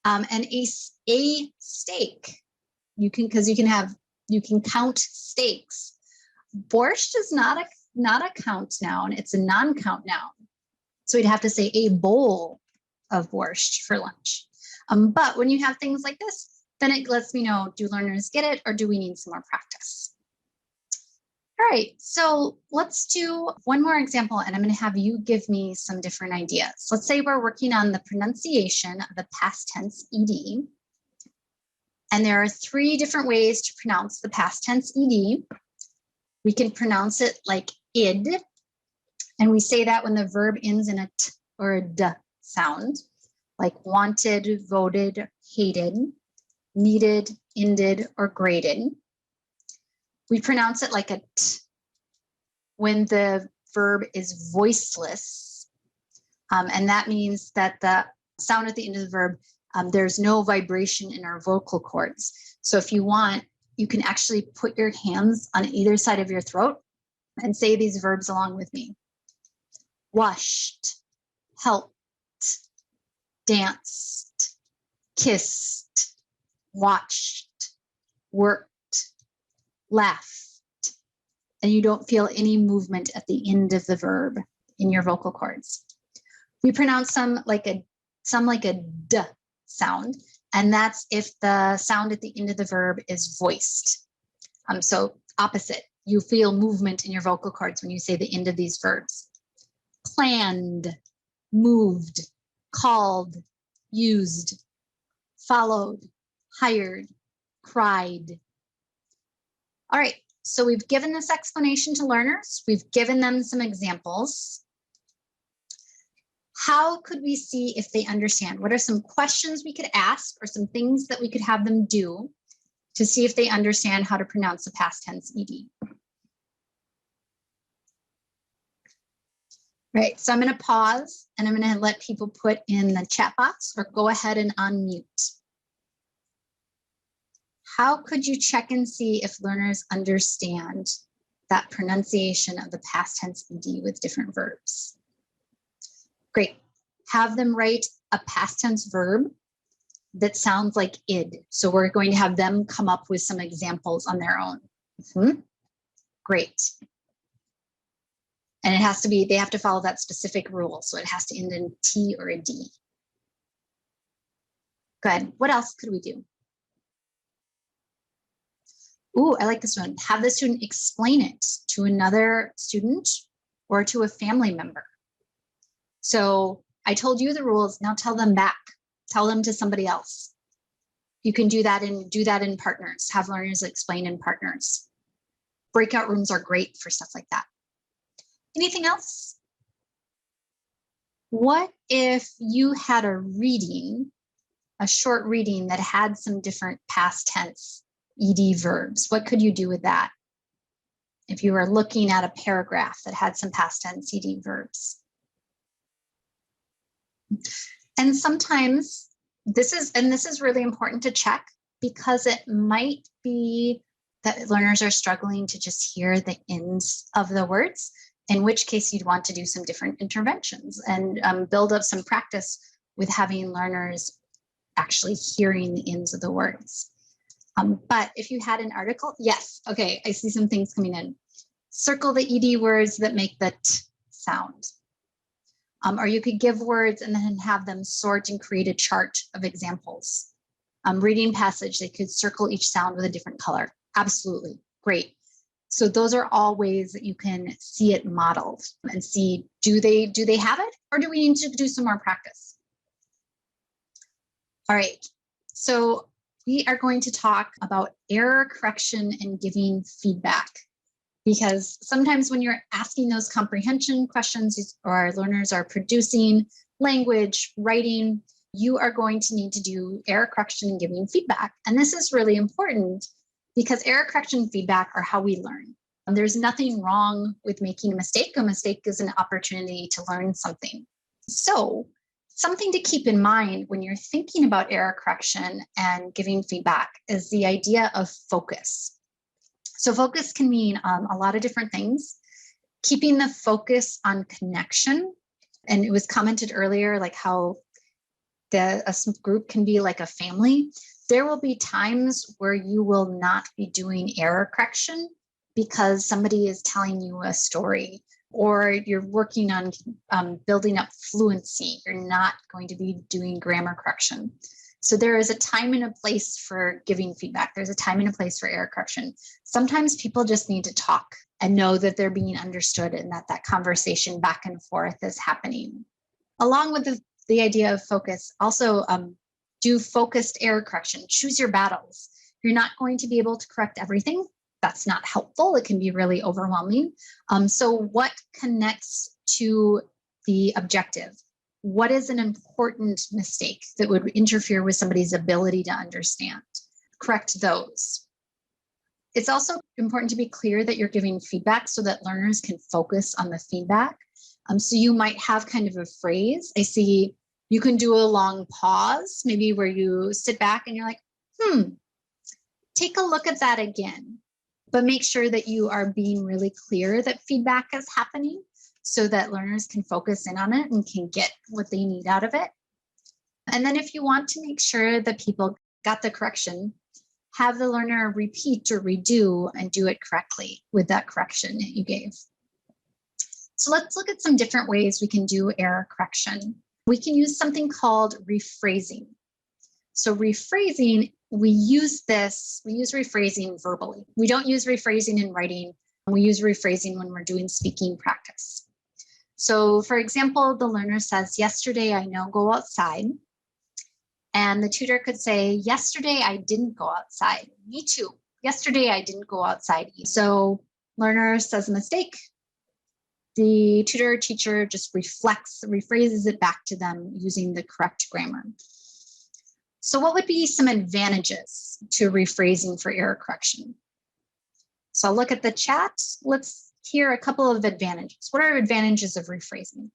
And a steak, you can count steaks. Borscht is not a count noun, it's a non-count noun. So we'd have to say a bowl of borscht for lunch. But when you have things like this, then it lets me know, do learners get it or do we need some more practice? All right, so let's do one more example and I'm going to have you give me some different ideas. Let's say we're working on the pronunciation of the past tense ed. And there are 3 different ways to pronounce the past tense ed. We can pronounce it like id, and we say that when the verb ends in a t or a d sound, like wanted, voted, hated, needed, ended, or graded. We pronounce it like a t when the verb is voiceless. And that means that the sound at the end of the verb, there's no vibration in our vocal cords. So if you want, you can actually put your hands on either side of your throat and say these verbs along with me. Washed, helped, danced, kissed, watched, worked, laughed, and you don't feel any movement at the end of the verb in your vocal cords. We pronounce some like a d sound, and that's if the sound at the end of the verb is voiced. So opposite, you feel movement in your vocal cords when you say the end of these verbs. Planned, moved, called, used, followed, hired, cried. All right, so we've given this explanation to learners. We've given them some examples. How could we see if they understand? What are some questions we could ask or some things that we could have them do to see if they understand how to pronounce the past tense ed? Right, so I'm going to pause and I'm going to let people put in the chat box or go ahead and unmute. How could you check and see if learners understand that pronunciation of the past tense ed with different verbs? Great. Have them write a past tense verb that sounds like id. So we're going to have them come up with some examples on their own. Great. And it has to be, they have to follow that specific rule. So it has to end in T or a D. Good. What else could we do? Ooh, I like this one. Have the student explain it to another student or to a family member. So I told you the rules, now tell them back. Tell them to somebody else. You can do that in partners, have learners explain in partners. Breakout rooms are great for stuff like that. Anything else? What if you had a reading, a short reading that had some different past tense ed verbs? What could you do with that? If you were looking at a paragraph that had some past tense ed verbs. And sometimes this is really important to check because it might be that learners are struggling to just hear the ends of the words, in which case you'd want to do some different interventions and build up some practice with having learners actually hearing the ends of the words. But if you had an article, yes, okay, I see some things coming in. Circle the ed words that make the t sound. Or you could give words and then have them sort and create a chart of examples. Reading passage, they could circle each sound with a different color. Absolutely, great. So those are all ways that you can see it modeled and see, do they have it or do we need to do some more practice? All right. So we are going to talk about error correction and giving feedback. Because sometimes when you're asking those comprehension questions or our learners are producing language, writing, you are going to need to do error correction and giving feedback. And this is really important because error correction and feedback are how we learn. There's nothing wrong with making a mistake. A mistake is an opportunity to learn something. So something to keep in mind when you're thinking about error correction and giving feedback is the idea of focus. So focus can mean a lot of different things. Keeping the focus on connection. And it was commented earlier, like how a group can be like a family. There will be times where you will not be doing error correction because somebody is telling you a story or you're working on building up fluency. You're not going to be doing grammar correction. So there is a time and a place for giving feedback. There's a time and a place for error correction. Sometimes people just need to talk and know that they're being understood and that conversation back and forth is happening. Along with the idea of focus, also do focused error correction. Choose your battles. You're not going to be able to correct everything. That's not helpful. It can be really overwhelming. So what connects to the objective? What is an important mistake that would interfere with somebody's ability to understand? Correct those. It's also important to be clear that you're giving feedback so that learners can focus on the feedback. So you might have kind of a phrase. I see you can do a long pause, maybe where you sit back and you're like, take a look at that again. But make sure that you are being really clear that feedback is happening so that learners can focus in on it and can get what they need out of it. And then if you want to make sure that people got the correction, have the learner repeat or redo and do it correctly with that correction that you gave. So let's look at some different ways we can do error correction. We can use something called rephrasing. So rephrasing, we use rephrasing verbally. We don't use rephrasing in writing. We use rephrasing when we're doing speaking practice. So for example, the learner says, yesterday I now go outside. And the tutor could say, yesterday I didn't go outside. Me too. Yesterday I didn't go outside. So learner says a mistake. The tutor or teacher just rephrases it back to them using the correct grammar. So what would be some advantages to rephrasing for error correction? So I'll look at the chat. Let's hear a couple of advantages. What are advantages of rephrasing?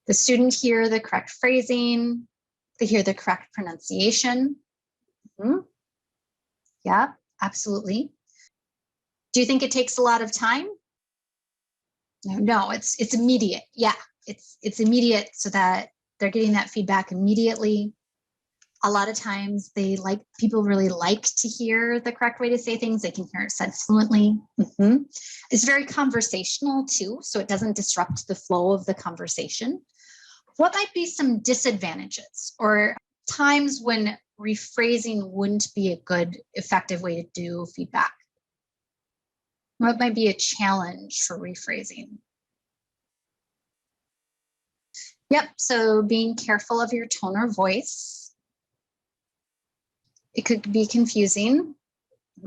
The student hear the correct phrasing. They hear the correct pronunciation. Yeah, absolutely. Do you think it takes a lot of time? No, it's immediate. Yeah, it's immediate so that they're getting that feedback immediately. A lot of times people really like to hear the correct way to say things. They can hear it said fluently. It's very conversational too, so it doesn't disrupt the flow of the conversation. What might be some disadvantages or times when rephrasing wouldn't be a good, effective way to do feedback? What might be a challenge for rephrasing? Yep, so being careful of your tone or voice. It could be confusing,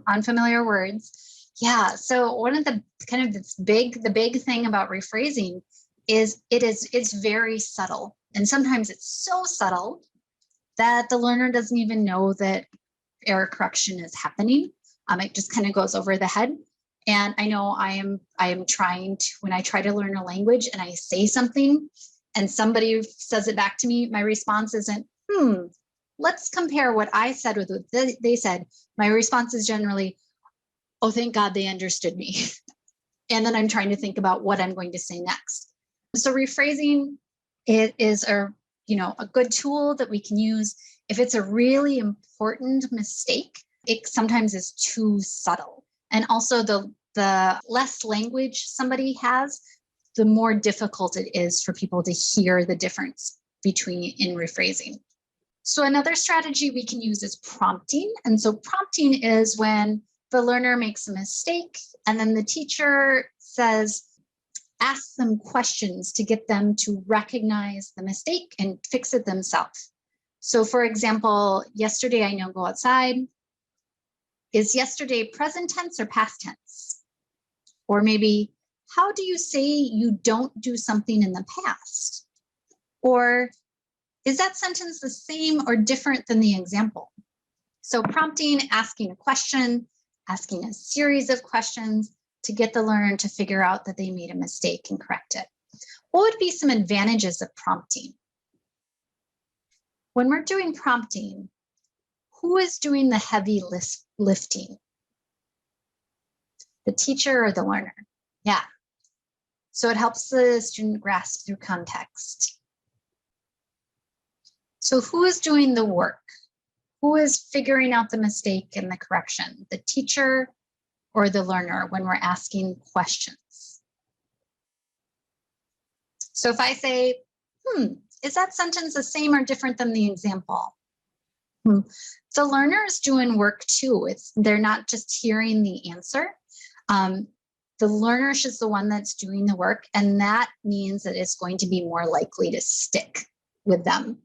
unfamiliar words. Yeah, so one of the the big thing about rephrasing is it's very subtle. And sometimes it's so subtle that the learner doesn't even know that error correction is happening. It just kind of goes over the head. And I know I am trying to, when I try to learn a language and I say something and somebody says it back to me, my response isn't, let's compare what I said with what they said. My response is generally, oh, thank God they understood me. And then I'm trying to think about what I'm going to say next. So rephrasing, it is a good tool that we can use. If it's a really important mistake, it sometimes is too subtle. And also the less language somebody has, the more difficult it is for people to hear the difference in rephrasing. So another strategy we can use is prompting. And so prompting is when the learner makes a mistake and then the teacher asks them questions to get them to recognize the mistake and fix it themselves. So for example, yesterday I know go outside. Is yesterday present tense or past tense? Or maybe, how do you say you don't do something in the past? Or is that sentence the same or different than the example? So prompting, asking a question, asking a series of questions to get the learner to figure out that they made a mistake and correct it. What would be some advantages of prompting? When we're doing prompting, who is doing the heavy lifting? The teacher or the learner? Yeah. So it helps the student grasp through context. So who is doing the work? Who is figuring out the mistake and the correction? The teacher or the learner when we're asking questions? So if I say, is that sentence the same or different than the example? The learner is doing work too. They're not just hearing the answer. The learner is the one that's doing the work, and that means that it's going to be more likely to stick with them.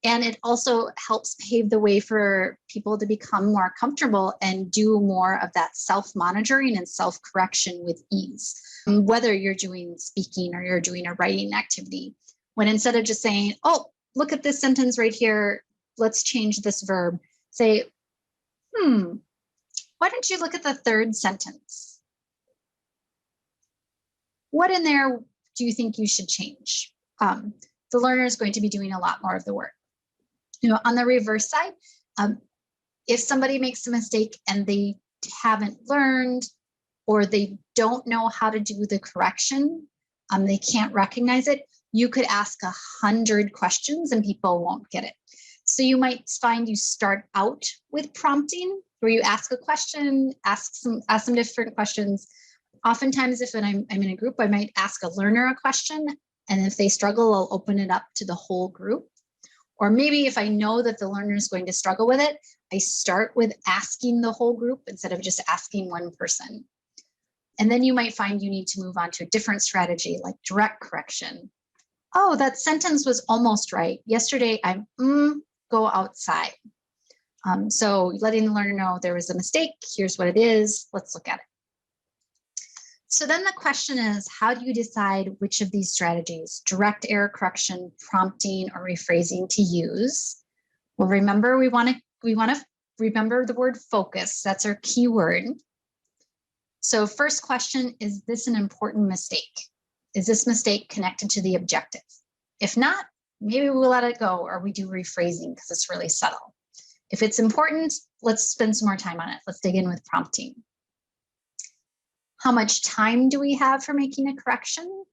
And it also helps pave the way for people to become more comfortable and do more of that self-monitoring and self-correction with ease. Whether you're doing speaking or you're doing a writing activity, when instead of just saying, oh, look at this sentence right here, let's change this verb, say, why don't you look at the third sentence? What in there do you think you should change? The learner is going to be doing a lot more of the work. On the reverse side, if somebody makes a mistake and they haven't learned or they don't know how to do the correction, they can't recognize it, you could ask 100 questions and people won't get it. So you might find you start out with prompting where you ask a question, ask some different questions. Oftentimes, if I'm in a group, I might ask a learner a question, and if they struggle, I'll open it up to the whole group. Or maybe if I know that the learner is going to struggle with it, I start with asking the whole group instead of just asking one person. And then you might find you need to move on to a different strategy like direct correction. Oh, that sentence was almost right. Yesterday, go outside. So letting the learner know there was a mistake. Here's what it is. Let's look at it. So then the question is, how do you decide which of these strategies, direct error correction, prompting, or rephrasing to use? Well, remember, we want to remember the word focus. That's our key word. So first question, is this an important mistake? Is this mistake connected to the objective? If not, maybe we'll let it go or we do rephrasing because it's really subtle. If it's important, let's spend some more time on it. Let's dig in with prompting. How much time do we have for making a correction?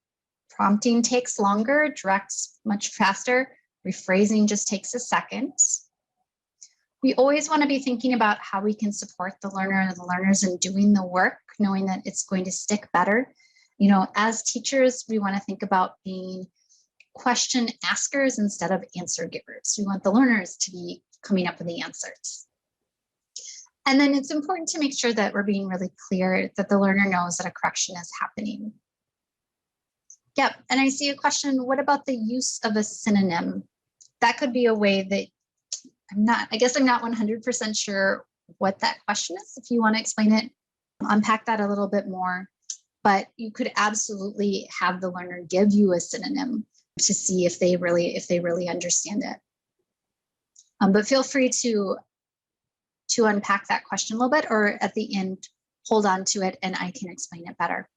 Prompting takes longer, direct's much faster. Rephrasing just takes a second. We always want to be thinking about how we can support the learner and the learners in doing the work, knowing that it's going to stick better. As teachers, we want to think about being question askers instead of answer givers. We want the learners to be coming up with the answers. And then it's important to make sure that we're being really clear that the learner knows that a correction is happening. Yep, and I see a question, what about the use of a synonym? That could be a way that I'm not 100% sure what that question is. If you want to explain it, unpack that a little bit more. But you could absolutely have the learner give you a synonym to see if they really understand it. But feel free to unpack that question a little bit, or at the end, hold on to it and I can explain it better.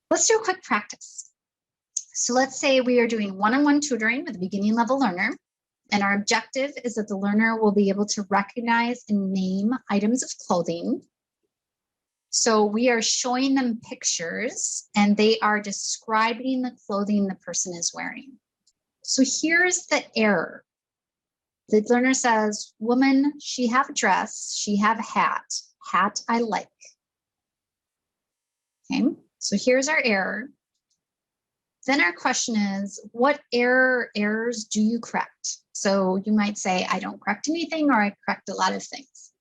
Let's do a quick practice. So let's say we are doing one-on-one tutoring with a beginning level learner, and our objective is that the learner will be able to recognize and name items of clothing. So we are showing them pictures and they are describing the clothing the person is wearing. So here's the error. The learner says, woman, she have a dress, she have a hat. Hat I like. Okay, so here's our error. Then our question is, what errors do you correct? So you might say, I don't correct anything, or I correct a lot of things.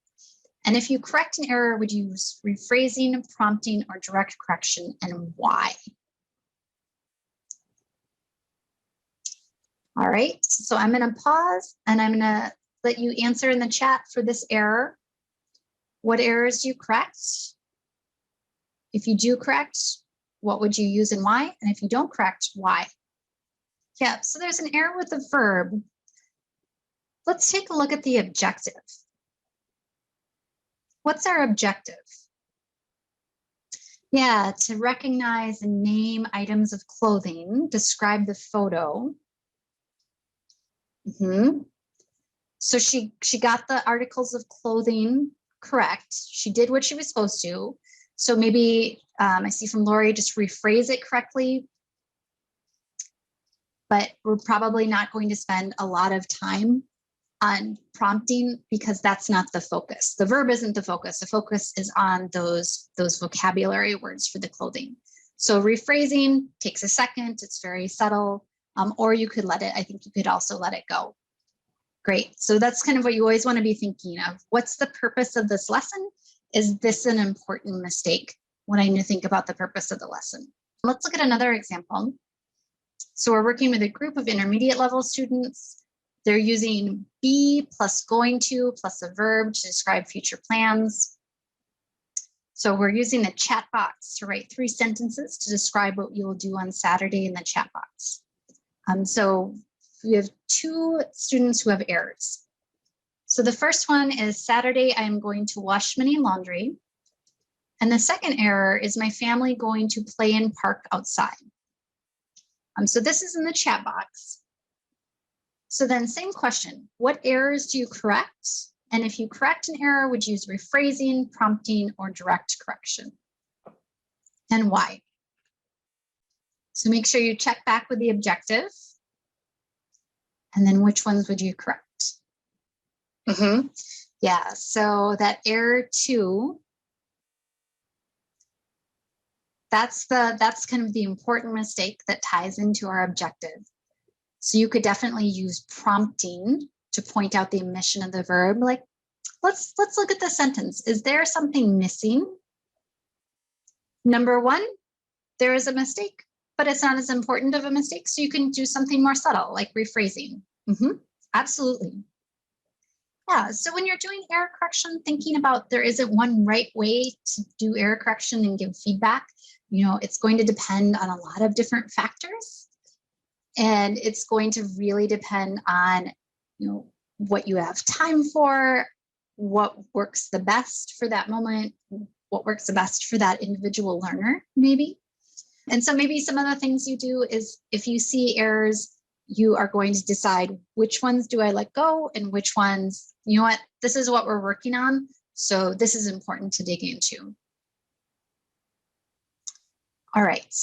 And if you correct an error, would you use rephrasing, prompting, or direct correction, and why? All All right, so I'm going to pause and I'm going to let you answer in the chat for this error. What errors do you correct? If you do correct, what would you use and why? And if you don't correct, why? Yeah, so there's an error with the verb. Let's take a look at the objective. What's our objective? Yeah, to recognize and name items of clothing, describe the photo. So she got the articles of clothing correct. She did what she was supposed to. So maybe I see from Lori, just rephrase it correctly. But we're probably not going to spend a lot of time on prompting because that's not the focus. The verb isn't the focus. The focus is on those vocabulary words for the clothing. So rephrasing takes a second. It's very subtle. Or you could let it, I think you could also let it go. Great. So that's kind of what you always want to be thinking of. What's the purpose of this lesson? Is this an important mistake when I think about the purpose of the lesson? Let's look at another example. So we're working with a group of intermediate level students. They're using be plus going to plus a verb to describe future plans. So we're using the chat box to write 3 sentences to describe what you will do on Saturday in the chat box. So we have 2 students who have errors. So the first one is Saturday, I'm going to wash many laundry. And the second error is my family going to play in park outside. So this is in the chat box. So then same question, what errors do you correct? And if you correct an error, would you use rephrasing, prompting, or direct correction? And why? So make sure you check back with the objective. And then which ones would you correct? Yeah, so that error 2, that's kind of the important mistake that ties into our objective. So you could definitely use prompting to point out the omission of the verb. Like, let's look at the sentence. Is there something missing? Number 1, there is a mistake, but it's not as important of a mistake. So you can do something more subtle, like rephrasing. Absolutely. Yeah, so when you're doing error correction, thinking about there isn't one right way to do error correction and give feedback. It's going to depend on a lot of different factors. And it's going to really depend on, what you have time for, what works the best for that moment, what works the best for that individual learner, maybe. And so maybe some of the things you do is if you see errors, you are going to decide which ones do I let go and which ones, this is what we're working on. So this is important to dig into. All right.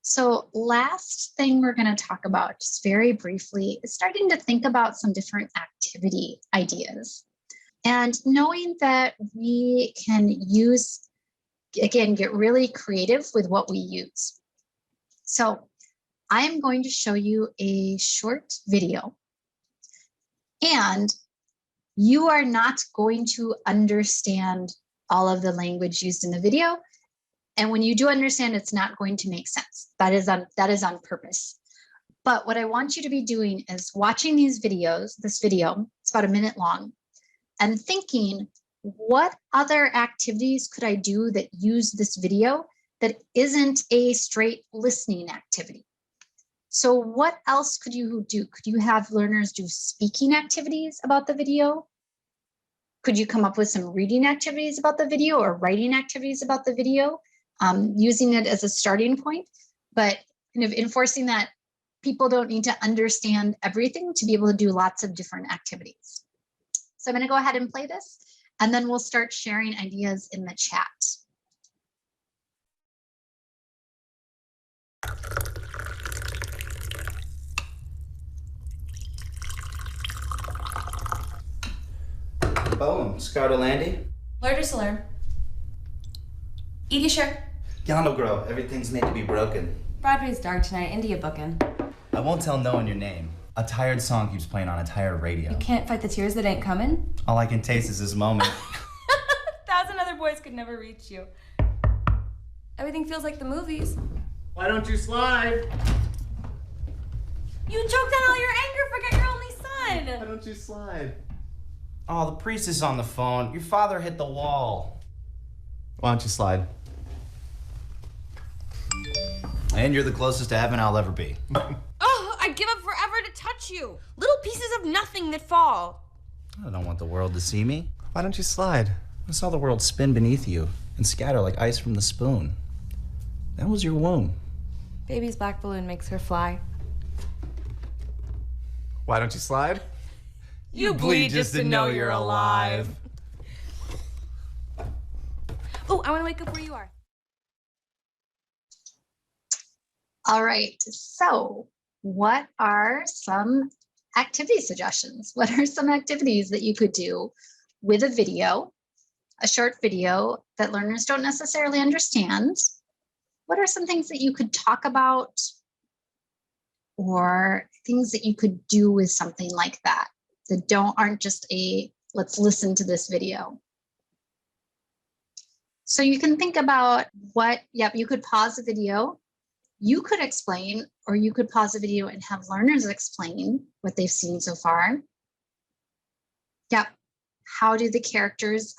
So last thing we're going to talk about just very briefly is starting to think about some different activity ideas and knowing that we can use, again, get really creative with what we use. So I'm going to show you a short video and you are not going to understand all of the language used in the video. And when you do understand, it's not going to make sense. That is on purpose. But what I want you to be doing is watching this video, it's about a minute long, and thinking, what other activities could I do that use this video that isn't a straight listening activity? So what else could you do? Could you have learners do speaking activities about the video? Could you come up with some reading activities about the video or writing activities about the video? Using it as a starting point, but kind of enforcing that people don't need to understand everything to be able to do lots of different activities. So I'm going to go ahead and play this, and then we'll start sharing ideas in the chat. Boom, Scardo Landy. Learn to learn. Edie sure. Yano Grow, everything's made to be broken. Broadway's dark tonight. India booking. I won't tell no one your name. A tired song keeps playing on a tired radio. You can't fight the tears that ain't coming. All I can taste is this moment. 1,000 other boys could never reach you. Everything feels like the movies. Why don't you slide? You choked on all your anger, forget your only son. Why don't you slide? Oh, the priest is on the phone. Your father hit the wall. Why don't you slide? And you're the closest to heaven I'll ever be. Oh, I'd give up forever to touch you. Little pieces of nothing that fall. I don't want the world to see me. Why don't you slide? I saw the world spin beneath you and scatter like ice from the spoon. That was your womb. Baby's black balloon makes her fly. Why don't you slide? You bleed just to know you're alive. Oh, I want to wake up where you are. All right, so what are some activity suggestions? What are some activities that you could do with a video, a short video that learners don't necessarily understand? What are some things that you could talk about or things that you could do with something like that aren't just a let's listen to this video? So you can think about you could pause the video. You could explain, or you could pause the video and have learners explain what they've seen so far. Yep. How the characters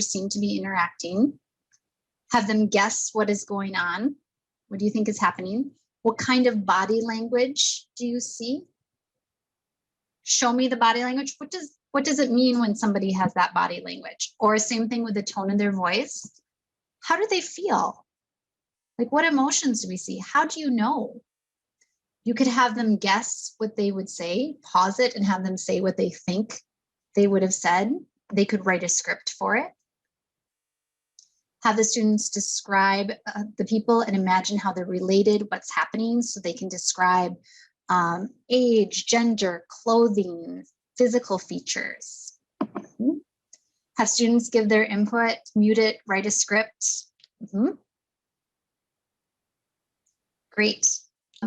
seem to be interacting. Have them guess what is going on. What do you think is happening? What kind of body language do you see? Show me the body language. What does it mean when somebody has that body language? Or same thing with the tone of their voice. How do they feel? Like, what emotions do we see? How do you know? You could have them guess what they would say, pause it and have them say what they think they would have said. They could write a script for it. Have the students describe the people and imagine how they're related, what's happening, so they can describe age, gender, clothing, physical features. Have students give their input, mute it, write a script. Great.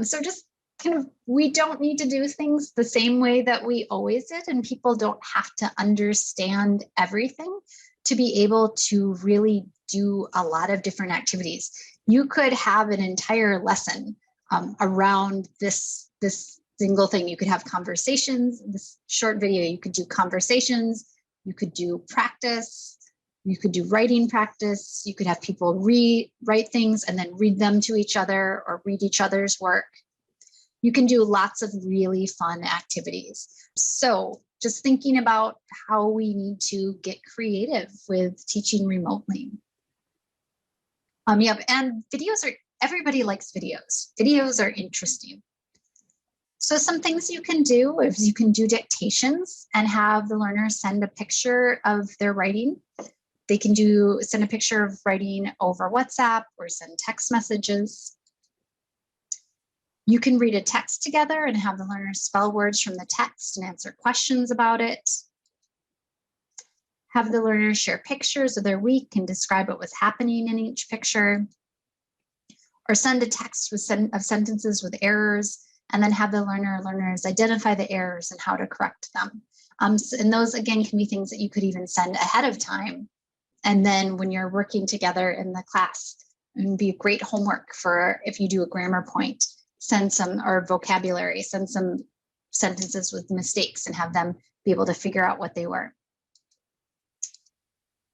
So just kind of, we don't need to do things the same way that we always did, and people don't have to understand everything to be able to really do a lot of different activities. You could have an entire lesson around this single thing. You could have conversations, this short video, you could do conversations, you could do practice, you could do writing practice, you could have people write things and then read them to each other or read each other's work. You can do lots of really fun activities. So just thinking about how we need to get creative with teaching remotely. Yep, and everybody likes videos. Videos are interesting. So some things you can do is you can do dictations and have the learner send a picture of their writing. They can send a picture of writing over WhatsApp or send text messages. You can read a text together and have the learner spell words from the text and answer questions about it. Have the learner share pictures of their week and describe what was happening in each picture. Or send a text of sentences with errors and then have the learners identify the errors and how to correct them. And those, again, can be things that you could even send ahead of time. And then when you're working together in the class, it would be great homework for if you do a grammar point, send some, or vocabulary, send some sentences with mistakes and have them be able to figure out what they were.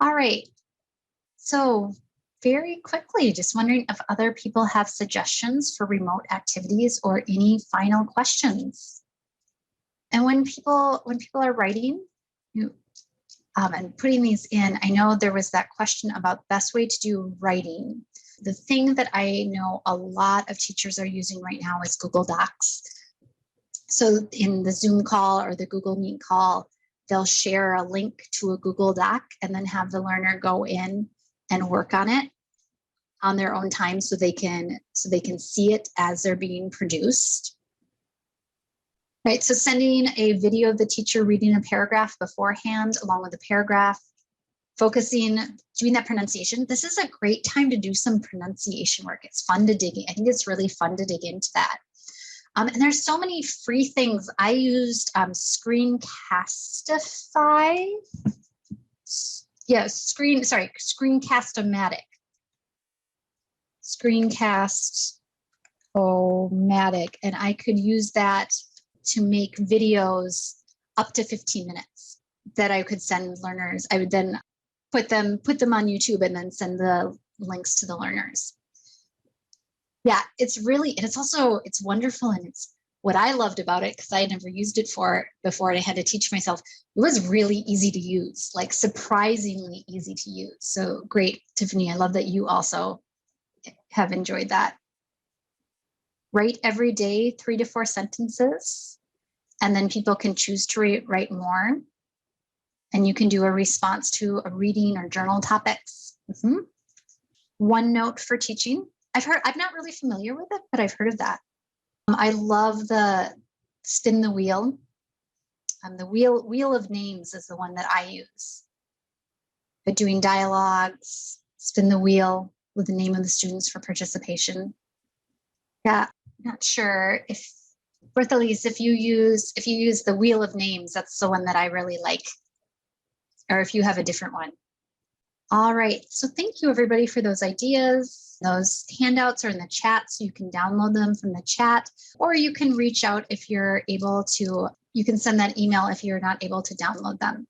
All right, so very quickly, just wondering if other people have suggestions for remote activities or any final questions. And when people are writing, and putting these in, I know there was that question about best way to do writing. The thing that I know a lot of teachers are using right now is Google Docs. So in the Zoom call or the Google Meet call, they'll share a link to a Google Doc and then have the learner go in and work on it on their own time so they can see it as they're being produced. Right, so sending a video of the teacher reading a paragraph beforehand along with the paragraph, doing that pronunciation. This is a great time to do some pronunciation work. It's fun to dig in. I think it's really fun to dig into that. And there's so many free things. I used Screencastify. Yeah, Screencast-O-Matic. Screencast. Matic, and I could use that to make videos up to 15 minutes that I could send learners. I would then put them on YouTube and then send the links to the learners. Yeah, it's wonderful. And it's what I loved about it, because I had never used it before and I had to teach myself. It was really easy to use, like surprisingly easy to use. So great, Tiffany. I love that you also have enjoyed that. Write every day 3 to 4 sentences, and then people can choose to write more. And you can do a response to a reading or journal topics. OneNote for teaching. I'm not really familiar with it, but I've heard of that. I love the spin the wheel. The wheel of names is the one that I use. But doing dialogues, spin the wheel with the name of the students for participation. Yeah, not sure if Berthelise, if you use the wheel of names, that's the one that I really like. Or if you have a different one. All right, so thank you everybody for those ideas. Those handouts are in the chat, so you can download them from the chat, or you can reach out if you're able to, you can send that email if you're not able to download them.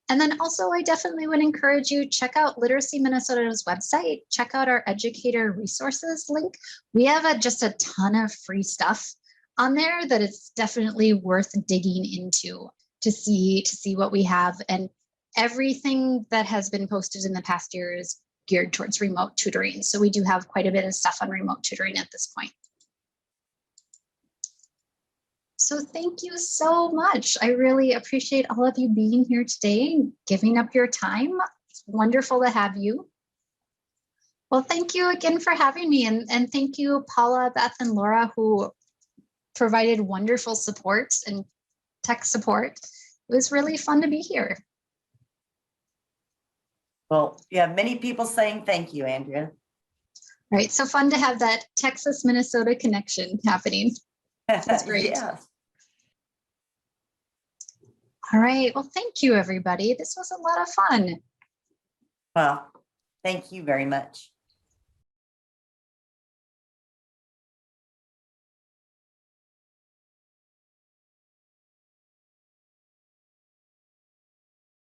And then also, I definitely would encourage you, check out Literacy Minnesota's website, check out our educator resources link. We have just a ton of free stuff on there that it's definitely worth digging into to see what we have. And everything that has been posted in the past year is geared towards remote tutoring. So we do have quite a bit of stuff on remote tutoring at this point. So thank you so much. I really appreciate all of you being here today and giving up your time. It's wonderful to have you. Well, thank you again for having me. And thank you, Paula, Beth, and Laura, who provided wonderful support and tech support. It was really fun to be here. Well, you have many people saying thank you, Andrea. Right, so fun to have that Texas-Minnesota connection happening. That's great. Yeah. All right, well, thank you, everybody. This was a lot of fun. Well, thank you very much.